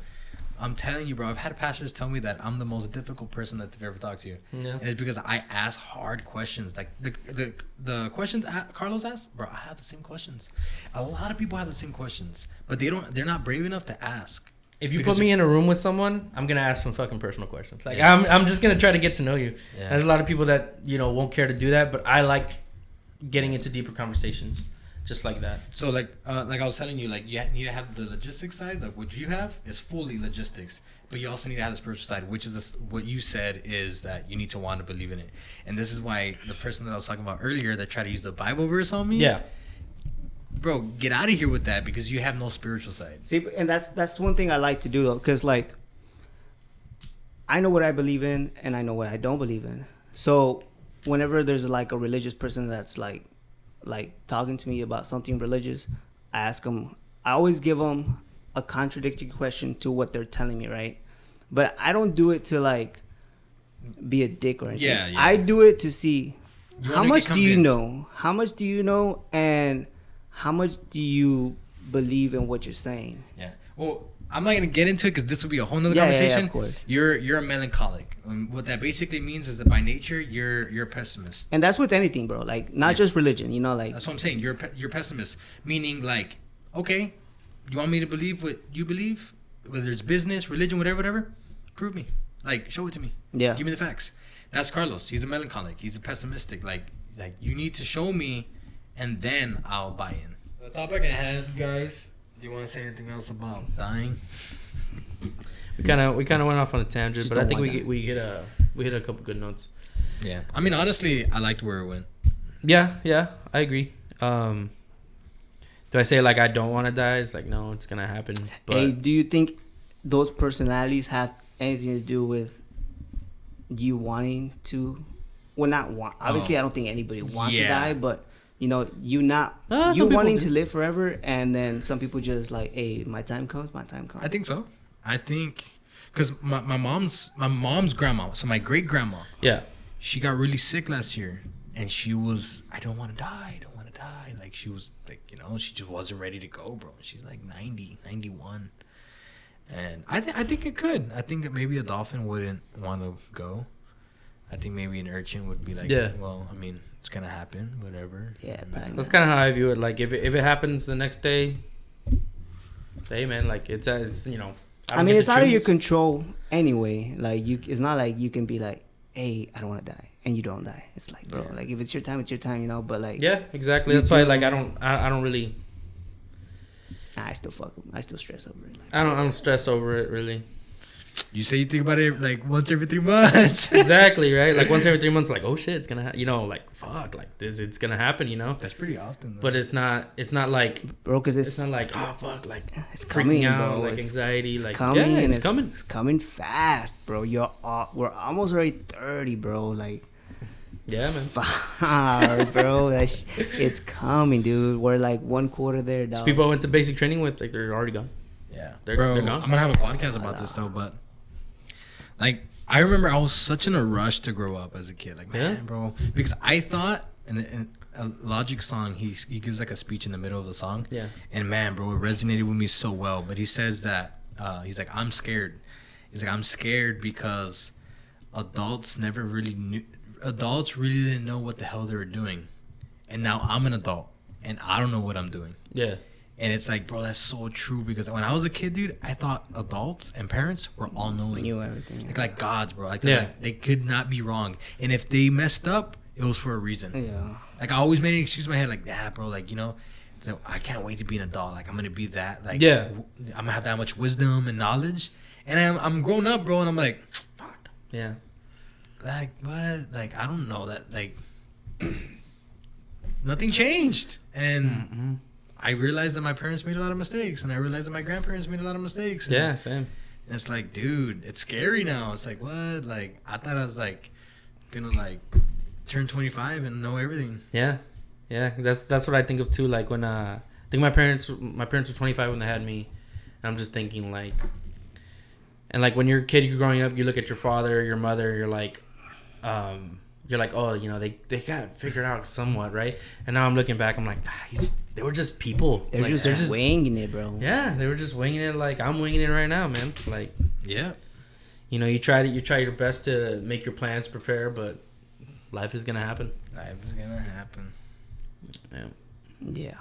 S3: I'm telling you, bro. I've had pastors tell me that I'm the most difficult person that they've ever talked to.
S2: Yeah.
S3: And it's because I ask hard questions. Like the questions Carlos asked, bro. I have the same questions. A lot of people have the same questions, but they're not brave enough to ask.
S2: If you put me in a room with someone, I'm gonna ask some fucking personal questions. Like I'm just gonna try to get to know you. Yeah. There's a lot of people that won't care to do that, but I like getting into deeper conversations. just like that.
S3: So like I was telling you, like you need to have the logistics side, like what you have is fully logistics, but you also need to have the spiritual side, which is this, what you said is that you need to want to believe in it, and this is why the person that I was talking about earlier that tried to use the Bible verse on me,
S2: Yeah.
S3: bro, get out of here with that because you have no spiritual side.
S1: See, and that's one thing I like to do though, because like I know what I believe in and I know what I don't believe in. So whenever there's like a religious person that's like talking to me about something religious, I ask them. I always give them a contradictory question to what they're telling me, right? But I don't do it to like be a dick or anything.
S3: Yeah.
S1: I do it to see
S3: You
S1: how
S3: wanna
S1: much
S3: get
S1: do you
S3: convinced.
S1: know? How much do you know? And how much do you believe in what you're saying?
S3: Yeah. Well, I'm not gonna get into it because this will be a whole nother
S1: Yeah,
S3: conversation.
S1: of course.
S3: You're a melancholic. What that basically means is that by nature you're a pessimist.
S1: And that's with anything, bro. Like not just religion, you know, like
S3: That's what I'm saying. You're pessimist, meaning like, okay, you want me to believe what you believe, whether it's business, religion, whatever. Prove me. Like, show it to me.
S1: Yeah.
S3: Give me the facts. That's Carlos. He's a melancholic. He's a pessimistic. Like you need to show me, and then I'll buy in. The topic at hand, guys. Do you want to say anything else about dying?
S2: We kind of went off on a tangent,
S1: Just
S2: but I
S1: don't
S2: think
S1: want
S2: we hit a couple good notes.
S3: Yeah. I mean, honestly, I liked where it went.
S2: Yeah, I agree. Do I say like I don't want to die? It's like no, it's gonna happen. But
S1: hey, do you think those personalities have anything to do with you wanting to? Well, not want. Obviously, I don't think anybody wants to
S3: Yeah.
S1: die, but you know, you
S2: some
S1: you
S2: people
S1: wanting
S2: do.
S1: to live forever, and then some people just like, hey, my time comes, my time comes.
S3: I think so. I think because my mom's grandma, so my great grandma,
S2: yeah,
S3: she got really sick last year, and she was, I don't want to die. Like she was like, you know, she just wasn't ready to go, bro. She's like 90, 91. And I think it could. I think that maybe a dolphin wouldn't want to go. I think maybe an urchin would be like,
S2: Yeah.
S3: well, I mean, it's gonna happen, whatever.
S1: Yeah,
S3: And,
S1: but
S2: that's kind of how I view it. Like if it happens the next day, hey man, like it's you know.
S1: I
S2: don't
S1: mean,
S2: get
S1: it's
S2: to
S1: out of your
S2: choose.
S1: control anyway. Like it's not like you can be like, hey, I don't want to die, and you don't die. It's like, bro,
S3: Yeah.
S1: like if it's your time, it's your time, you know. But like,
S2: Yeah, exactly.
S1: You
S2: That's why
S1: do-
S2: like I don't really
S1: I still I still stress over it. Like,
S2: I don't stress over it really.
S3: you say you think about it like once every 3 months.
S2: Exactly, right? Like once every 3 months, like oh shit, it's gonna you know, like fuck, like this, it's gonna happen, you know.
S3: That's pretty often, though.
S2: But it's not like
S1: bro, because
S2: it's not like oh fuck, like
S1: it's
S2: freaking
S1: coming,
S2: out,
S1: bro.
S2: like
S1: It's-
S2: anxiety,
S1: It's
S2: like
S1: coming,
S2: yeah,
S1: and
S2: it's coming.
S1: It's coming fast, bro. We're almost already 30, bro. Like,
S2: Yeah, man.
S1: fuck, bro. It's coming, dude. We're like 1/4 there, dog.
S2: Just people I went to basic training with, like they're already gone.
S3: Yeah,
S2: They're
S3: bro.
S2: gone.
S3: I'm gonna have a podcast about this though, but like I remember I was such in a rush to grow up as a kid, like man,
S2: Yeah.
S3: bro, because I thought in a Logic song he gives like a speech in the middle of the song,
S2: Yeah.
S3: and man, bro, it resonated with me so well. But he says that he's like I'm scared. He's like I'm scared because adults really didn't know what the hell they were doing, and now I'm an adult and I don't know what I'm doing.
S2: Yeah.
S3: And it's like, bro, that's so true because when I was a kid, dude, I thought adults and parents were all knowing.
S1: Knew everything.
S3: Like gods, bro. Like,
S2: Yeah.
S3: like they could not be wrong. And if they messed up, it was for a reason.
S1: Yeah.
S3: Like I always made an excuse in my head, like, nah, bro, like, you know, so I can't wait to be an adult. Like I'm gonna be that. Like
S2: Yeah.
S3: I'm gonna have that much wisdom and knowledge. And I'm grown up, bro, and I'm like, fuck.
S2: Yeah.
S3: Like what? Like I don't know that. Like nothing changed. And I realized that my parents made a lot of mistakes, and I realized that my grandparents made a lot of mistakes. And
S2: Yeah, same.
S3: and it's like, dude, it's scary now. It's like, what? Like, I thought I was like gonna like turn 25 and know everything.
S2: Yeah. Yeah. That's what I think of too. Like when I think my parents were 25 when they had me. And I'm just thinking like, and like when you're a kid, you're growing up, you look at your father, your mother, you're like, oh, you know, they got it figured out somewhat, right? And now I'm looking back, I'm like, they were just people.
S1: They're
S2: Like,
S1: just winging it, bro.
S2: yeah, they were just winging it like I'm winging it right now, man. Like,
S3: Yeah.
S2: you know, you try your best to make your plans, prepare, but life is gonna happen.
S3: Life is gonna happen.
S2: Yeah.
S1: Yeah.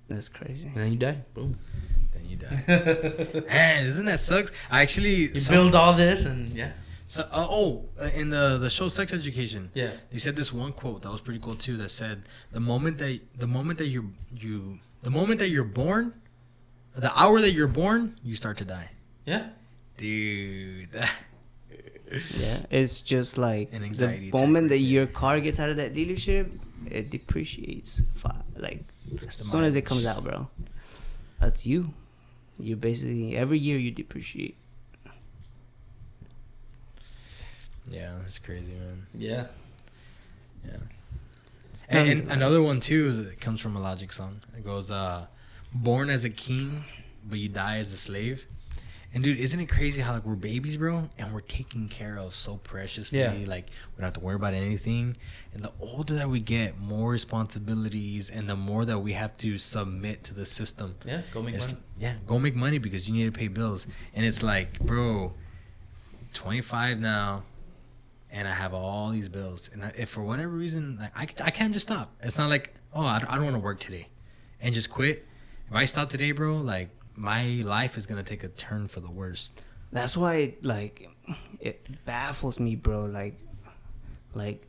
S1: That's crazy.
S2: And then you die. Boom.
S3: Then you die. Man, isn't that sucks? I actually
S2: You build all this and yeah.
S3: So, in the show Sex Education,
S2: Yeah.
S3: they said this one quote that was pretty cool too. That said, the moment that you're born, the hour that you're born, you start to die.
S2: Yeah.
S3: Dude,
S1: Yeah, it's just like
S3: An
S1: the
S3: anxiety
S1: moment
S3: attack
S1: that
S3: right
S1: your car gets out of that dealership, it depreciates. Like as soon as it comes out, bro. That's you. You basically every year you depreciate.
S3: yeah, that's crazy, man.
S2: Yeah.
S3: Yeah. And another one too is it comes from a Logic song. It goes, "Born as a king, but you die as a slave." And dude, isn't it crazy how like we're babies, bro, and we're taken care of so preciously.
S2: Yeah.
S3: Like we don't have to worry about anything. And the older that we get, more responsibilities, and the more that we have to submit to the system.
S2: Yeah. Go make money.
S3: Yeah, go make money because you need to pay bills. And it's like, bro, 25 now, and I have all these bills. And if for whatever reason, like I can't just stop. It's not like, oh, I don't want to work today, and just quit. If I stop today, bro, like my life is gonna take a turn for the worst.
S1: That's why like it baffles me, bro. Like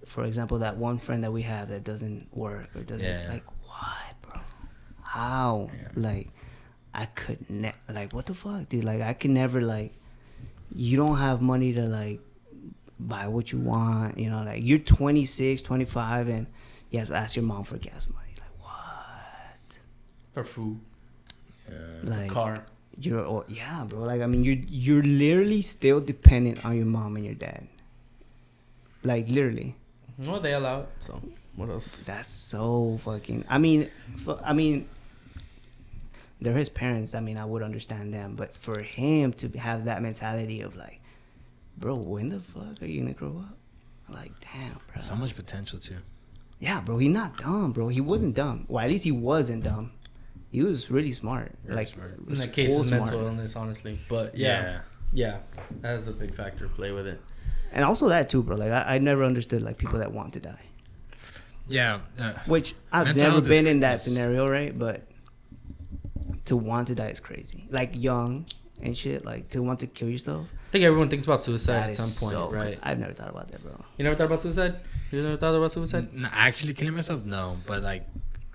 S1: for example, that one friend that we have that doesn't work or doesn't like what, bro? How?
S3: Yeah.
S1: Like I could like what the fuck, dude? Like I could never like. You don't have money to like buy what you want, you know, like you're 26, 25 and you have to ask your mom for gas money. Like what?
S2: For food.
S1: Like
S2: Car.
S1: yeah, bro. Like I mean you're literally still dependent on your mom and your dad. Like literally.
S2: Well, they allow it. So what else?
S1: That's so fucking I mean they're his parents. I mean, I would understand them, but for him to have that mentality of like, bro, when the fuck are you gonna grow up? Like, damn, bro.
S3: So much potential too.
S1: Yeah, bro. He's not dumb, bro. He wasn't dumb. Well, at least he wasn't dumb. He was really smart.
S3: Very smart.
S2: In that case,
S1: school
S2: is mental
S1: smart.
S2: illness, honestly. But yeah, that has a big factor to play with it.
S1: And also that too, bro. Like I never understood like people that want to die.
S3: Yeah.
S1: Which I've
S3: Mental
S1: never
S3: health
S1: been
S3: is-
S1: in that
S3: is-
S1: scenario, right? But to want to die is crazy. Like young and shit. Like to want to kill yourself.
S2: I think everyone thinks about suicide
S1: That
S2: at
S1: is
S2: some point,
S1: so-
S2: right?
S1: I've never thought about that, bro.
S2: You never thought about suicide? You never thought about suicide?
S3: Actually killing myself, no. But like,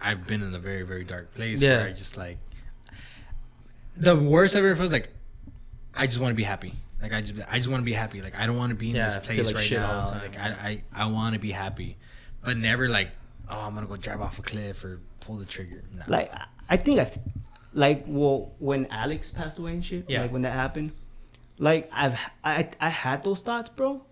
S3: I've been in a very, very dark place
S2: Yeah.
S3: where I just like. The worst I've ever felt is like, I just want to be happy. Like I just want to be happy. Like I don't want to be in
S2: Yeah,
S3: this
S2: I feel
S3: place
S2: like
S3: right
S2: shit
S3: now.
S2: all the time.
S3: Like I want to be happy, but never like, oh, I'm gonna go drive off a cliff or pull the trigger. No.
S1: Like I think like well when Alex passed away and shit.
S2: Yeah.
S1: Like when that happened, like I had those thoughts, bro,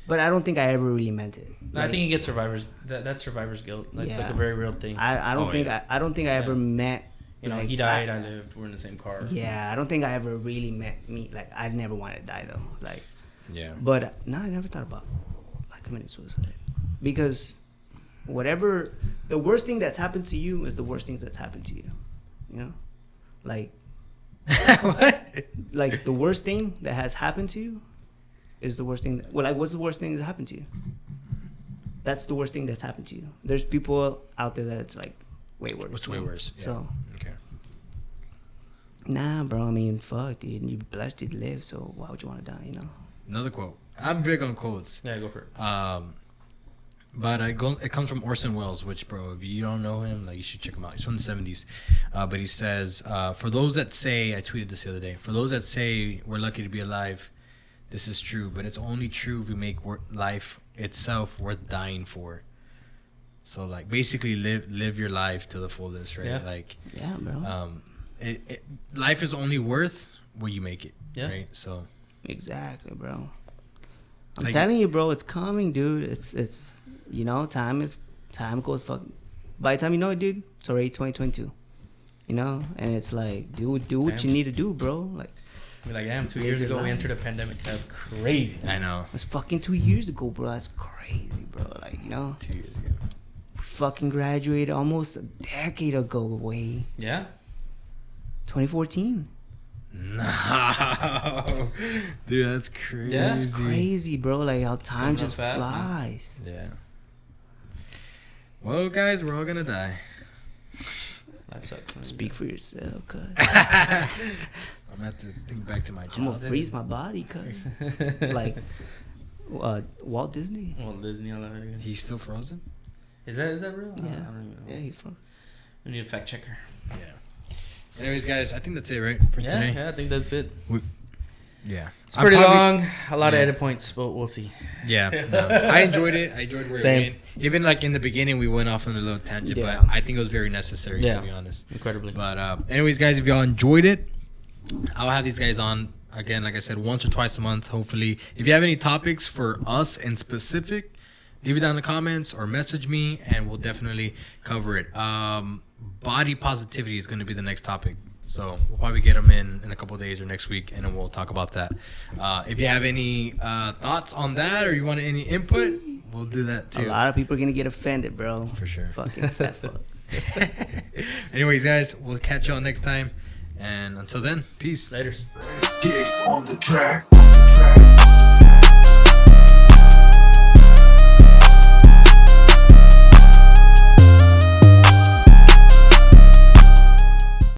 S1: but I don't think I ever really meant it.
S2: I
S1: Like,
S2: think you get survivor's that's survivor's guilt. Like, It's like a
S1: Yeah.
S2: very real thing.
S1: I don't
S3: Oh,
S1: think
S3: yeah.
S1: I don't think I ever meant.
S2: You know,
S1: like,
S2: he died, I lived, we're in the same car.
S1: Yeah, I don't think I ever really meant me. Like I never wanted to die though. Like,
S3: Yeah.
S1: but no, I never thought about like committing suicide because whatever the worst thing that's happened to you is the worst things that's happened to you. You know, like
S3: What?
S1: like the worst thing that has happened to you is the worst thing. Well, like what's the worst thing that's happened to you? That's the worst thing that's happened to you. There's people out there that it's like way worse.
S3: What's
S1: you
S3: way
S1: know?
S3: worse? Yeah.
S1: So
S3: Okay.
S1: nah, bro. I mean, fuck, dude. You're blessed to live, so why would you want to die? You know.
S3: Another quote. I'm big on quotes.
S2: Yeah, go for it.
S3: But it comes from Orson Welles, which, bro, if you don't know him, like you should check him out. He's from the 70s. But he says, for those that say, I tweeted this the other day, for those that say we're lucky to be alive, this is true. But it's only true if we make life itself worth dying for. So, like, basically live your life to the fullest, right?
S2: Yeah.
S3: Like,
S1: Yeah, bro.
S3: life is only worth what you make it,
S2: Yeah.
S3: right? So,
S1: Exactly, bro. I'm
S3: Like-
S1: telling you, bro, it's coming, dude. It's you know, time goes fucking. By the time you know it, dude, it's already 2022. You know, and it's like, do what
S2: Damn.
S1: you need to do, bro. Like
S2: Be like, damn, 2
S1: Live
S2: years
S1: your
S2: ago we
S1: life.
S2: entered a pandemic. That's crazy.
S3: I know.
S1: it's fucking 2 years ago, bro. That's crazy, bro. Like you know,
S3: 2 years ago.
S1: fucking graduated almost a decade ago. Way
S2: Yeah.
S1: 2014.
S3: No, dude, that's crazy.
S2: Yeah.
S1: It's crazy, bro. Like how time
S2: coming up
S1: just
S2: fast, man.
S1: flies.
S3: Yeah. Well, guys, we're all gonna die.
S2: Life sucks. Man.
S1: Speak for yourself, cuz.
S3: I'm gonna have to think back to my
S1: I'm gonna
S3: childhood.
S1: freeze my body, cuz. Like, Walt Disney.
S2: Well, Disney. All that.
S3: He's still frozen.
S2: Is that real?
S1: Yeah.
S2: I don't even know.
S1: Yeah, he's from.
S2: We need a fact checker.
S3: Yeah. Anyways, guys, I think that's it, right, for today?
S2: Yeah, I think that's it.
S3: Yeah.
S2: It's pretty
S3: probably-
S2: long. A lot of
S3: Yeah.
S2: edit points, but we'll see.
S3: Yeah. No, I enjoyed it. I enjoyed where
S2: Same.
S3: it went. Even like in the beginning, we went off on a little tangent,
S1: Yeah.
S3: but I think it was very necessary,
S2: Yeah.
S3: to be honest.
S2: Incredibly.
S3: But anyways, guys, if y'all enjoyed it, I'll have these guys on again, like I said, once or twice a month, hopefully. If you have any topics for us in specific, leave it down in the comments or message me, and we'll definitely cover it. Body positivity is going to be the next topic. So we'll probably get them in a couple of days or next week, and then we'll talk about that. If you have any thoughts on that or you want any input, we'll do that too.
S1: A lot of people are gonna get offended, bro.
S3: For sure.
S1: Fucking fat fucks.
S3: Anyways, guys, we'll catch y'all next time. And until then, peace.
S2: Laters.
S4: Gigs on the track.